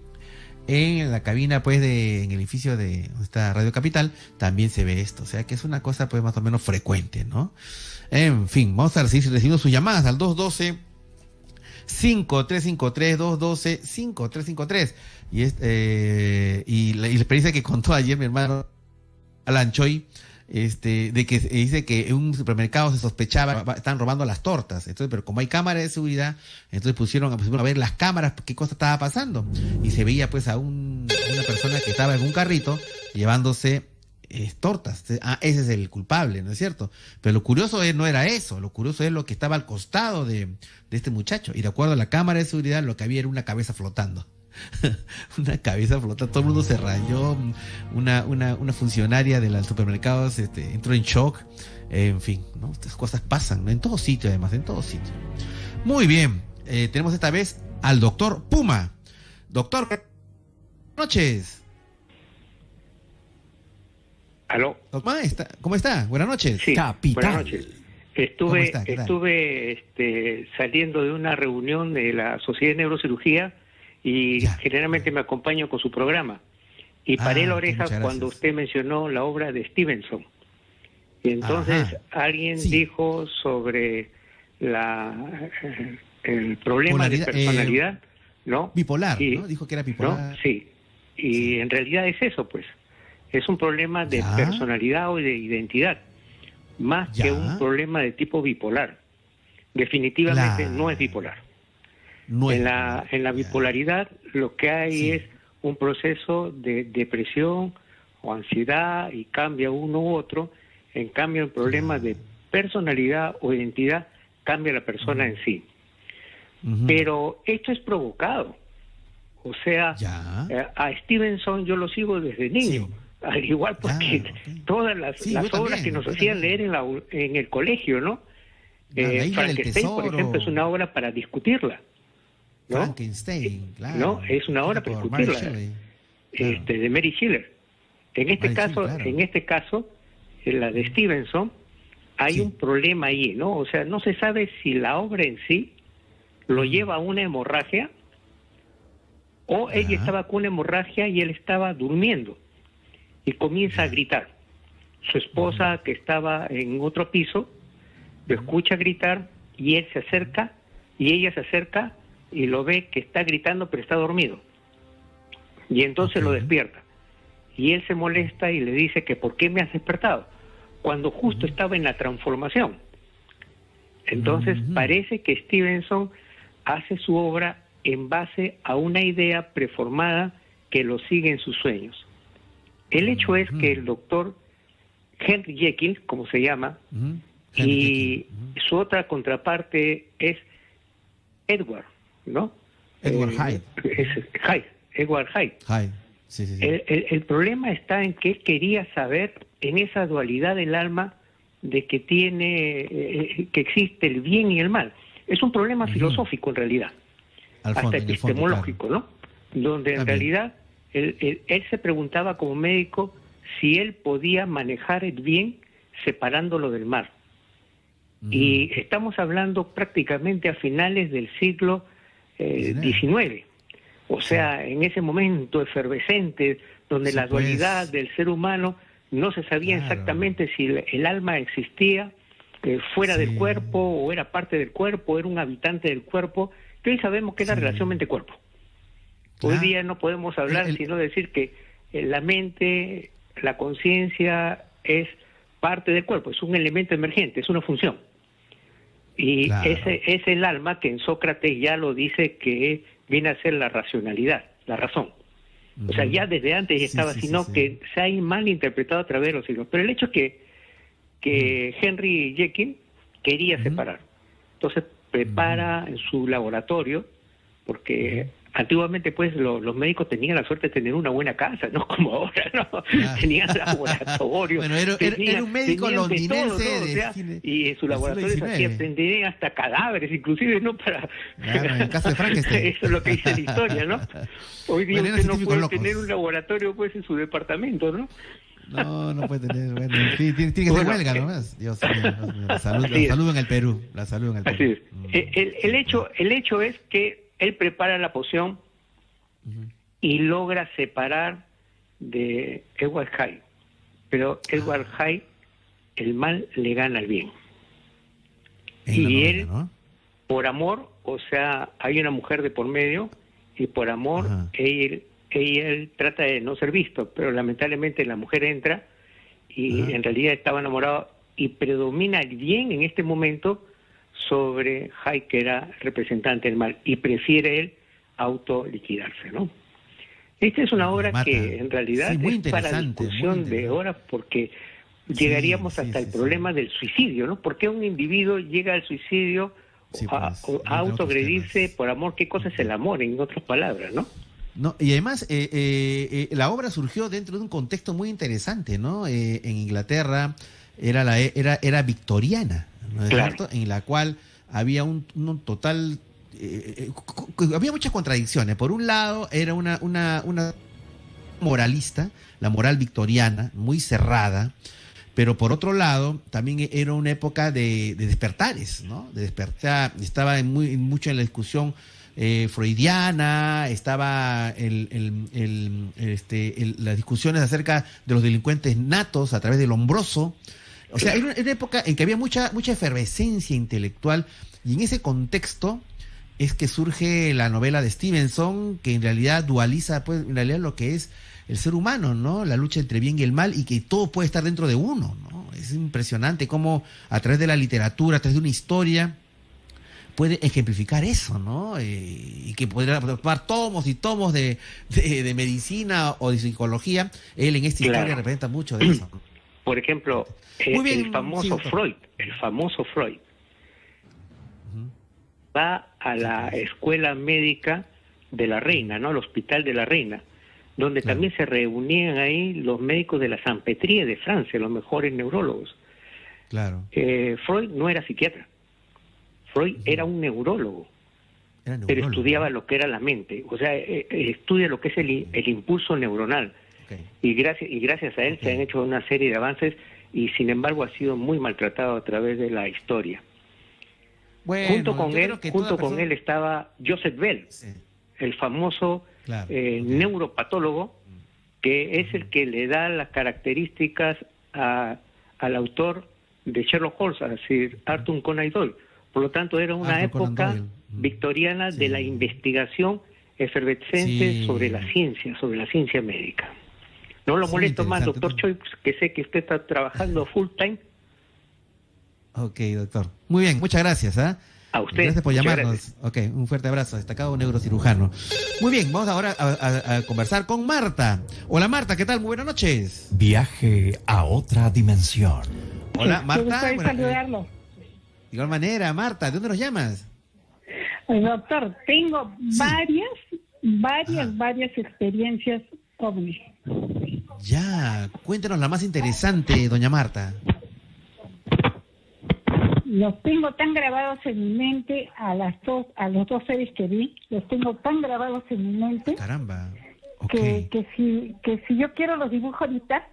en la cabina, pues, en el edificio de esta Radio Capital, también se ve esto. O sea, que es una cosa, pues, más o menos frecuente, ¿no? En fin, vamos a seguir recibiendo sus llamadas al 212-5353, 212-5353. Y la experiencia que contó ayer mi hermano Alan Choi, de que dice que en un supermercado se sospechaba están robando las tortas. Entonces, pero como hay cámaras de seguridad, entonces pusieron a ver las cámaras qué cosa estaba pasando, y se veía pues a una persona que estaba en un carrito llevándose tortas. Ese es el culpable, ¿no es cierto? Pero lo curioso no era eso, lo curioso es lo que estaba al costado de este muchacho, y de acuerdo a la cámara de seguridad lo que había era una cabeza flotando. Una cabeza flotando, todo el mundo se rayó, una funcionaria del supermercado entró en shock, en fin, ¿no? Estas cosas pasan, ¿no? En todo sitio, además, en todo sitio. Muy bien, tenemos esta vez al doctor Puma. Doctor, buenas noches. ¿Aló? ¿Cómo está? Buenas noches. Sí, Capitán. buenas noches. Estuve saliendo de una reunión de la Sociedad de Neurocirugía y generalmente me acompaño con su programa. Y paré la oreja cuando usted mencionó la obra de Stevenson. Y entonces alguien dijo sobre el problema de personalidad, ¿no? Bipolar, ¿no? Dijo que era bipolar. ¿No? Sí. Y en realidad es eso, pues. Es un problema de personalidad o de identidad, más que un problema de tipo bipolar. Definitivamente no es bipolar. En la bipolaridad lo que hay es un proceso de depresión o ansiedad y cambia uno u otro. En cambio, el problema de personalidad o identidad cambia la persona en sí. Pero esto es provocado. O sea, a Stevenson yo lo sigo desde niño. Al igual porque todas las obras que nos hacían leer en el colegio, ¿no? Frankenstein, por ejemplo, es una obra para discutirla, ¿no? Frankenstein, claro. ¿No? Es una obra para discutirla, de Mary Shelley. En este caso, en la de Stevenson, hay un problema ahí, ¿no? O sea, no se sabe si la obra en sí lo lleva a una hemorragia o ella estaba con una hemorragia y él estaba durmiendo. Y comienza a gritar. Su esposa, que estaba en otro piso, lo escucha gritar y él se acerca y ella se acerca y lo ve que está gritando pero está dormido. Y entonces lo despierta. Y él se molesta y le dice que ¿por qué me has despertado? Cuando justo estaba en la transformación. Entonces parece que Stevenson hace su obra en base a una idea preformada que lo sigue en sus sueños. El hecho es que el doctor Henry Jekyll, como se llama, y su otra contraparte es Edward, ¿no? Edward Hyde. Edward Hyde. Sí. El problema está en que él quería saber en esa dualidad del alma de que que existe el bien y el mal. Es un problema filosófico en realidad, hasta epistemológico, ¿no? Donde en realidad él se preguntaba como médico si él podía manejar el bien separándolo del mal. Y estamos hablando prácticamente a finales del siglo XIX. O sea, en ese momento efervescente, donde la dualidad del ser humano no se sabía exactamente si el alma existía fuera del cuerpo o era parte del cuerpo, era un habitante del cuerpo, que hoy sabemos que es la relación mente-cuerpo. Hoy día no podemos hablar sino decir que la mente, la conciencia es parte del cuerpo, es un elemento emergente, es una función. Y ese es el alma que en Sócrates ya lo dice que viene a ser la racionalidad, la razón. O sea, ya desde antes estaba, sino que se ha mal interpretado a través de los siglos. Pero el hecho es que Henry Jekyll quería separar. Entonces prepara en su laboratorio, porque antiguamente pues los médicos tenían la suerte de tener una buena casa, no como ahora, ¿no? Tenían laboratorio. Bueno, era un médico londinense y en su laboratorio se hacía prender hasta cadáveres, inclusive, ¿no? En el caso de Frankenstein. Eso es lo que dice la historia, ¿no? Hoy día usted no puede tener un laboratorio pues en su departamento, ¿no? No puede tener. Bueno, tiene que ser huelga, ¿no? Dios mío, la salud en el Perú. La salud en el Perú. Así es. El hecho es que él prepara la poción y logra separar de Edward Hyde. Pero Edward Hyde, el mal le gana al bien. Y él, por amor, o sea, hay una mujer de por medio, y por amor, él trata de no ser visto, pero lamentablemente la mujer entra y en realidad estaba enamorado, y predomina el bien en este momento sobre Hay, que era representante del mal, y prefiere él autoliquidarse, ¿no? Esta es una obra que en realidad es para discusión de horas, porque llegaríamos hasta el problema del suicidio, ¿no? ¿Por qué un individuo llega al suicidio a autoagredirse por amor? ¿Qué cosa es el amor, en otras palabras, no? No, y además la obra surgió dentro de un contexto muy interesante, ¿no? En Inglaterra era victoriana, ¿no es cierto? En la cual había un total había muchas contradicciones. Por un lado era una moralista, la moral victoriana, muy cerrada, pero por otro lado también era una época de despertares, ¿no? De despertar, estaba mucho en la discusión freudiana, estaba las discusiones acerca de los delincuentes natos a través del Lombroso. O sea, era una época en que había mucha efervescencia intelectual, y en ese contexto es que surge la novela de Stevenson, que en realidad dualiza, pues, en realidad lo que es el ser humano, ¿no? La lucha entre bien y el mal, y que todo puede estar dentro de uno, ¿no? Es impresionante cómo a través de la literatura, a través de una historia, puede ejemplificar eso, ¿no? Y que podrá tomar tomos y tomos de medicina o de psicología. Él en esta historia representa mucho de eso. Por ejemplo, el famoso Freud, va a la escuela médica de la Reina, ¿no? Al Hospital de la Reina, donde también se reunían ahí los médicos de la Salpêtrière de Francia, los mejores neurólogos. Claro. Freud no era psiquiatra. Freud era un neurólogo, pero estudiaba lo que era la mente, o sea, estudia lo que es el impulso neuronal. Y gracias a él se han hecho una serie de avances, y sin embargo ha sido muy maltratado a través de la historia. Bueno, junto con él estaba Joseph Bell, el famoso neuropatólogo, que es el que le da las características al autor de Sherlock Holmes, es decir, Arthur Conan Doyle. Por lo tanto, era una época victoriana de la investigación efervescente sobre la ciencia médica. No lo molesto más, doctor Choi, que sé que usted está trabajando full time. Ok, doctor. Muy bien, muchas gracias. A usted. Gracias por llamarnos. Ok, un fuerte abrazo, destacado neurocirujano. Muy bien, vamos ahora a conversar con Marta. Hola Marta, ¿qué tal? Muy buenas noches. Viaje a otra dimensión. Hola Marta. Me gusta saludarlo. De igual manera, Marta, ¿de dónde nos llamas? Doctor, tengo varias experiencias ovni. Ya, cuéntanos la más interesante, doña Marta. Los tengo tan grabados en mi mente a los dos seres que vi, los tengo tan grabados en mi mente. Caramba. Okay. Que si yo quiero los dibujo ahorita,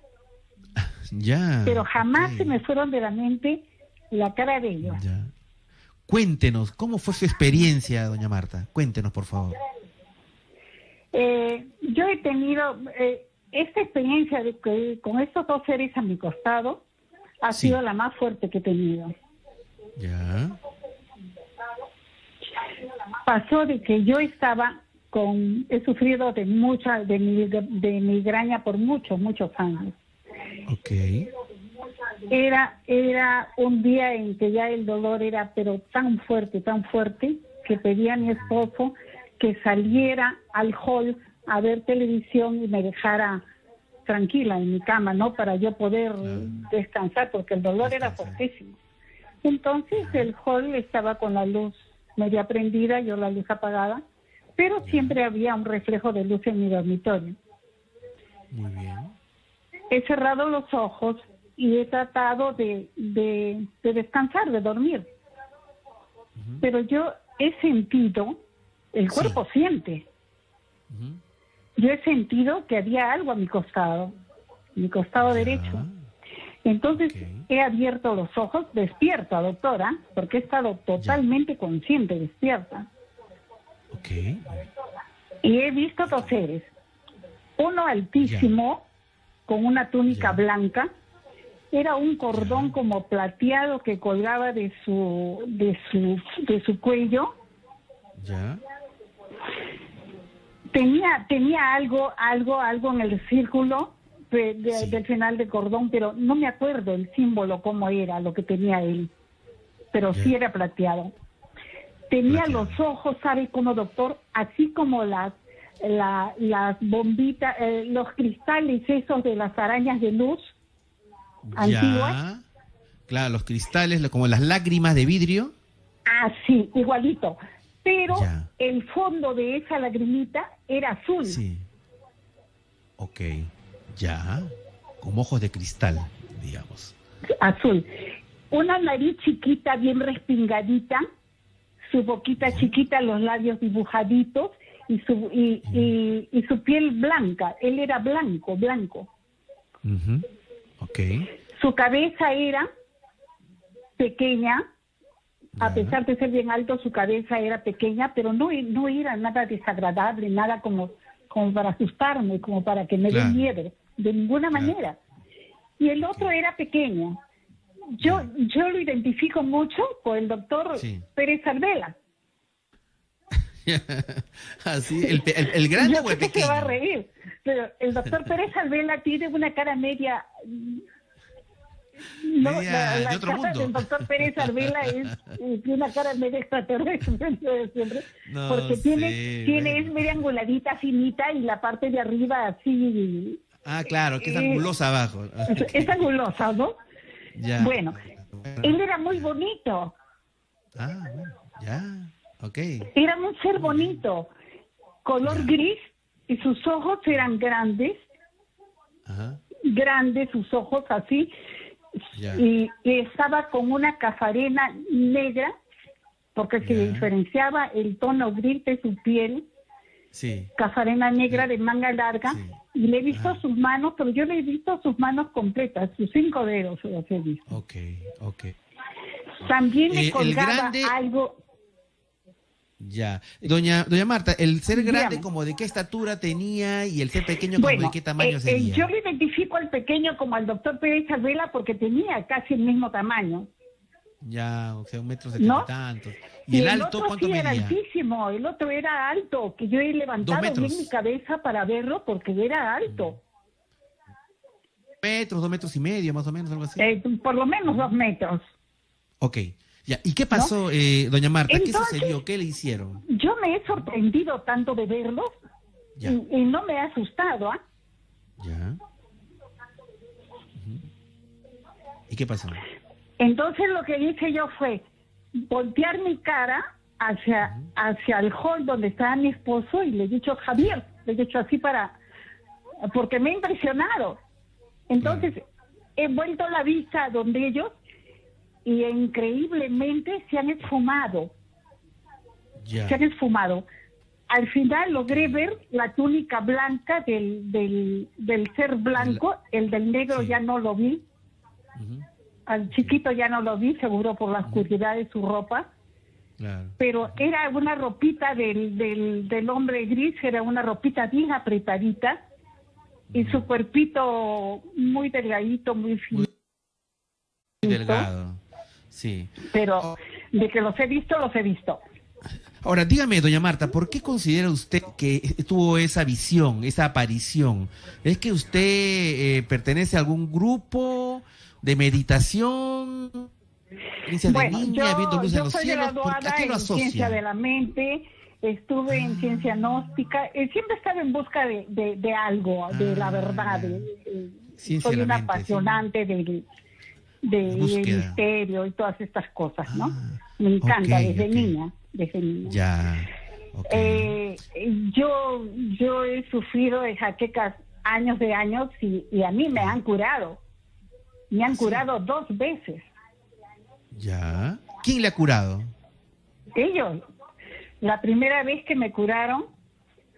ya. Pero jamás se me fueron de la mente la cara de ellos. Ya. Cuéntenos, ¿cómo fue su experiencia, doña Marta? Cuéntenos, por favor. Yo he tenido esta experiencia con estos dos seres a mi costado, ha sido la más fuerte que he tenido. Ya. Pasó de que yo he sufrido de migraña por muchos años. Okay. Era un día en que ya el dolor era pero tan fuerte, que pedí a mi esposo que saliera al hall a ver televisión y me dejara tranquila en mi cama, ¿no? Para yo poder descansar, porque el dolor era fuertísimo. Entonces el hall estaba con la luz media prendida, yo la luz apagada, pero siempre había un reflejo de luz en mi dormitorio. Muy bien. He cerrado los ojos y he tratado de descansar, de dormir. Pero yo he sentido, el cuerpo siente. Yo he sentido que había algo a mi costado derecho. Entonces he abierto los ojos, despierta, doctora, porque he estado totalmente consciente, despierta. Okay. Y he visto dos seres. Uno altísimo, con una túnica blanca, era un cordón como plateado que colgaba de su cuello. Ya. Tenía algo en el círculo del final de cordón, pero no me acuerdo el símbolo cómo era lo que tenía él, pero sí era plateado. Tenía los ojos, ¿sabe cómo, doctor? Así como las bombitas, los cristales esos de las arañas de luz antiguas. Claro, los cristales, como las lágrimas de vidrio. Ah, sí, igualito. Pero el fondo de esa lagrimita era azul. Sí. Ok, como ojos de cristal, digamos. Azul. Una nariz chiquita, bien respingadita, su boquita chiquita, los labios dibujaditos y su piel blanca. Él era blanco. Okay. Su cabeza era pequeña, a pesar de ser bien alto, su cabeza era pequeña, pero no era nada desagradable, nada como para asustarme, como para que me den miedo, de ninguna manera. Y el otro era pequeño. Yo lo identifico mucho por el doctor Pérez Alvela. Así, el grande o el pequeño. Se va a reír, pero el doctor Pérez Alvela tiene una cara media... de otro mundo. El doctor Pérez Alvela tiene una cara media extraterrestre siempre, porque es media anguladita, finita, y la parte de arriba así... claro, que es angulosa abajo. Es angulosa, ¿no? Bueno, él era muy bonito. Era un ser bonito, color gris, y sus ojos eran grandes, sus ojos así, y estaba con una cafarena negra, porque se diferenciaba el tono gris de su piel, cafarena negra de manga larga, y le he visto sus manos, pero yo le he visto sus manos completas, sus 5 dedos los he visto. También le colgaba algo... Doña Marta, el ser grande, como de qué estatura tenía, y el ser pequeño, como de qué tamaño sería. Yo le identifico al pequeño como al doctor Pérez Alvela porque tenía casi el mismo tamaño. O sea, 1,70 m y tantos. ¿Y el alto cuánto medía? Era altísimo, el otro era alto, que yo he levantado bien mi cabeza para verlo porque era alto. 2 metros y medio, más o menos, algo así. Por lo menos 2 metros. ¿Y qué pasó, doña Marta? ¿Qué sucedió? ¿Qué le hicieron? Yo me he sorprendido tanto de verlo y no me ha asustado. ¿Y qué pasó? Entonces lo que hice yo fue voltear mi cara hacia el hall donde estaba mi esposo y le he dicho, Javier, le he dicho así porque me ha impresionado. Entonces he vuelto la vista donde ellos y increíblemente se han esfumado. Al final logré ver la túnica blanca del ser blanco, el del negro ya no lo vi. Al chiquito ya no lo vi, seguro por la oscuridad de su ropa. Pero era una ropita del hombre gris, era una ropita bien apretadita, y su cuerpito muy delgadito, muy fino. Muy delgado. Pero de que los he visto. Ahora, dígame, doña Marta, ¿por qué considera usted que tuvo esa visión, esa aparición? ¿Es que usted pertenece a algún grupo de meditación? Bueno, yo soy graduada en ciencia de la mente, estuve en ciencia gnóstica, siempre estaba en busca de algo, de la verdad. Soy una apasionante del misterio y todas estas cosas, ¿no? Me encanta desde niña. Yo he sufrido de jaquecas años y a mí me han curado. Me han curado 2 veces. ¿Quién le ha curado? Ellos. La primera vez que me curaron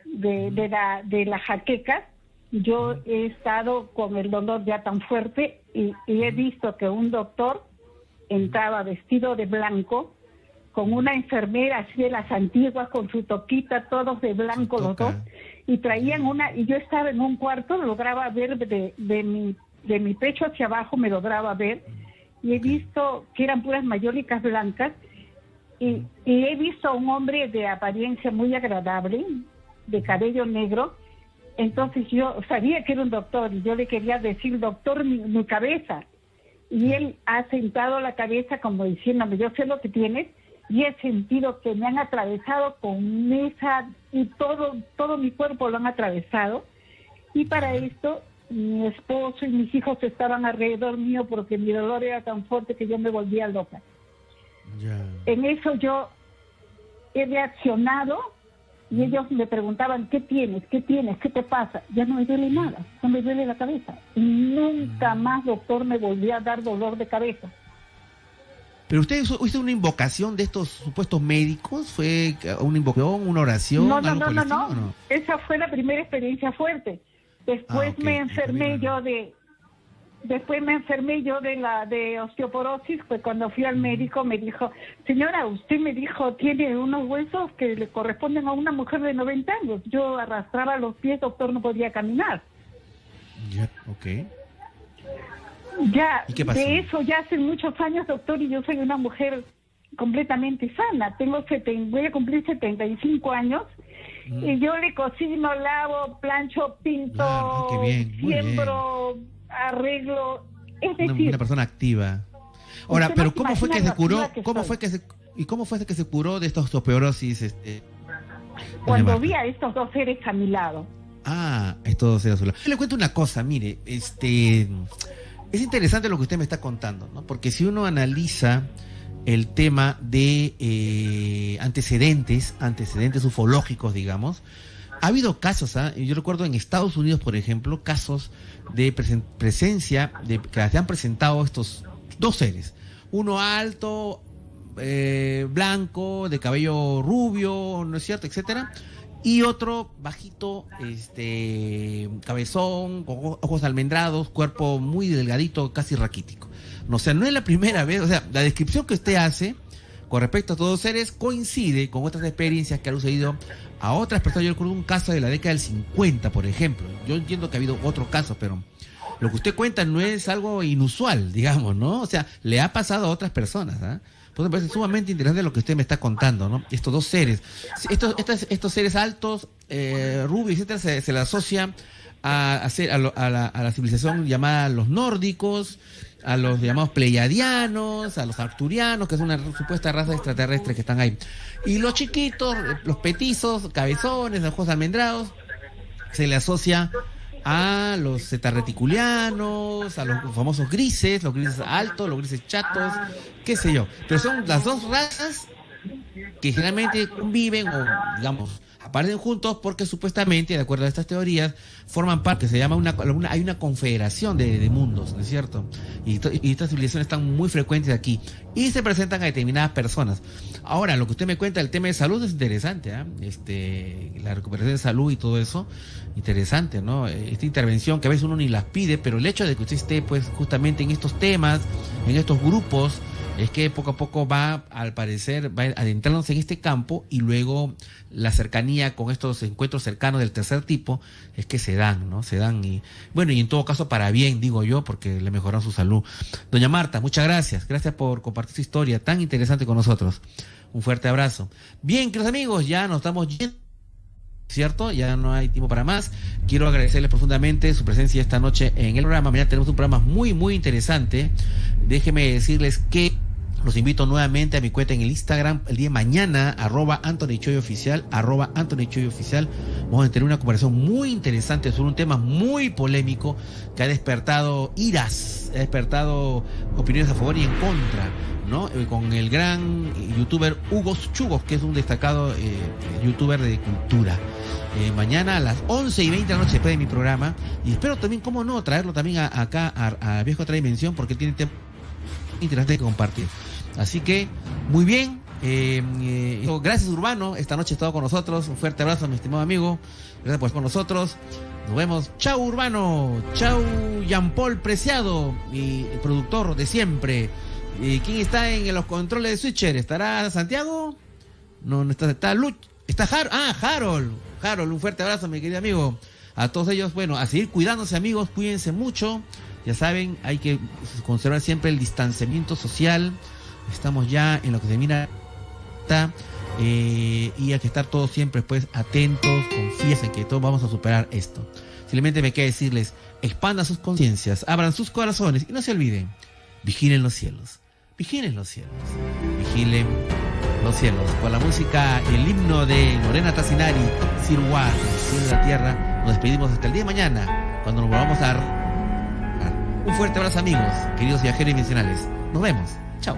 de la jaqueca, yo he estado con el dolor ya tan fuerte y he visto que un doctor entraba vestido de blanco con una enfermera así de las antiguas, con su toquita, todos de blanco los dos, y traían y yo estaba en un cuarto, lograba ver de mi pecho hacia abajo, me lograba ver, y he visto que eran puras mayólicas blancas, y he visto a un hombre de apariencia muy agradable, de cabello negro, Entonces yo sabía que era un doctor y yo le quería decir, doctor, mi cabeza. Y él ha sentado la cabeza como diciéndome, yo sé lo que tienes, y he sentido que me han atravesado con esa, y todo mi cuerpo lo han atravesado. Y para esto, mi esposo y mis hijos estaban alrededor mío porque mi dolor era tan fuerte que yo me volvía loca. En eso yo he reaccionado y ellos me preguntaban, ¿qué tienes? ¿Qué tienes? ¿Qué te pasa? Ya no me duele nada, no me duele la cabeza. Y nunca más, doctor, me volvió a dar dolor de cabeza. ¿Pero usted hizo una invocación de estos supuestos médicos? ¿Fue una invocación, una oración? No. Esa fue la primera experiencia fuerte. Después me enfermé yo de osteoporosis, pues cuando fui al médico me dijo, señora, usted me dijo, tiene unos huesos que le corresponden a una mujer de 90 años. Yo arrastraba los pies, doctor, no podía caminar. Ya, ok. Ya, ¿Y qué pasó? de eso ya hace muchos años, doctor, y yo soy una mujer completamente sana. Voy a cumplir 75 años. Y yo le cocino, lavo, plancho, pinto, qué bien, siembro, arreglo. Es decir, una persona activa. Ahora, pero ¿cómo fue que se curó? ¿Cómo fue que se curó de esta osteoporosis? Cuando vi a estos dos seres a mi lado. Estos dos seres a su lado. Le cuento una cosa, mire, es interesante lo que usted me está contando, ¿no? Porque si uno analiza el tema de antecedentes ufológicos, digamos, ha habido casos, yo recuerdo en Estados Unidos, por ejemplo, casos de presencia que se han presentado estos dos seres, uno alto, blanco, de cabello rubio, ¿no es cierto?, etcétera, y otro bajito, cabezón, con ojos almendrados, cuerpo muy delgadito, casi raquítico. O sea, no es la primera vez, o sea, la descripción que usted hace con respecto a todos los seres coincide con otras experiencias que han sucedido a otras personas. Yo recuerdo un caso de la década del 50, por ejemplo. Yo entiendo que ha habido otros casos, pero lo que usted cuenta no es algo inusual, digamos, ¿no? O sea, le ha pasado a otras personas, Pues me parece sumamente interesante lo que usted me está contando, ¿no? Estos dos seres. Estos seres altos, rubios, etcétera, se le asocia a la civilización llamada los nórdicos, a los llamados pleiadianos, a los arcturianos, que es una supuesta raza extraterrestre que están ahí. Y los chiquitos, los petizos, cabezones, ojos almendrados, se le asocia a los zetarreticulianos, a los famosos grises, los grises altos, los grises chatos, qué sé yo. Pero son las dos razas que generalmente conviven o, digamos, aparecen juntos porque supuestamente, de acuerdo a estas teorías, forman parte, se llama hay una confederación de mundos, ¿no es cierto? Y estas civilizaciones están muy frecuentes aquí y se presentan a determinadas personas. Ahora, lo que usted me cuenta del tema de salud es interesante, la recuperación de salud y todo eso, interesante, ¿no? Esta intervención que a veces uno ni las pide, pero el hecho de que usted esté, pues, justamente en estos temas, en estos grupos, es que poco a poco va, al parecer, va adentrándose en este campo y luego la cercanía con estos encuentros cercanos del tercer tipo es que se dan, ¿no? Se dan y, bueno, y en todo caso para bien, digo yo, porque le mejoran su salud. Doña Marta, muchas gracias. Gracias por compartir su historia tan interesante con nosotros. Un fuerte abrazo. Bien, queridos amigos, ya nos estamos yendo, ¿cierto? Ya no hay tiempo para más. Quiero agradecerles profundamente su presencia esta noche en el programa. Mañana tenemos un programa muy, muy interesante. Déjenme decirles que los invito nuevamente a mi cuenta en el Instagram el día de mañana, @AnthonyChoyOficial, @AnthonyChoyOficial. Vamos a tener una conversación muy interesante sobre un tema muy polémico que ha despertado iras, ha despertado opiniones a favor y en contra, ¿no? Con el gran youtuber Hugo Chugos, que es un destacado youtuber de cultura. Mañana a las 11:20 de la noche después de mi programa, y espero también, cómo no, traerlo también acá a Viejo Otra Dimensión, porque tiene temas interesantes que compartir. Así que, muy bien, gracias Urbano, esta noche ha estado con nosotros. Un fuerte abrazo, mi estimado amigo, gracias por estar con nosotros. Nos vemos. Chau Urbano, chau Jean Paul Preciado, mi productor de siempre. ¿Quién está en los controles de Switcher? ¿Estará Santiago? No está Luch, está Harold, un fuerte abrazo, mi querido amigo. A todos ellos, bueno, a seguir cuidándose, amigos, cuídense mucho. Ya saben, hay que conservar siempre el distanciamiento social. Estamos ya en lo que se mira y hay que estar todos siempre pues atentos, confíes en que todos vamos a superar esto. Simplemente me queda decirles, expandan sus conciencias, abran sus corazones y no se olviden, vigilen los cielos, vigilen los cielos, vigilen los cielos. Con la música y el himno de Lorena Tassinari, Siruá, el cielo de la tierra, nos despedimos hasta el día de mañana, cuando nos volvamos a dar un fuerte abrazo, amigos, queridos viajeros dimensionales. Nos vemos, chao.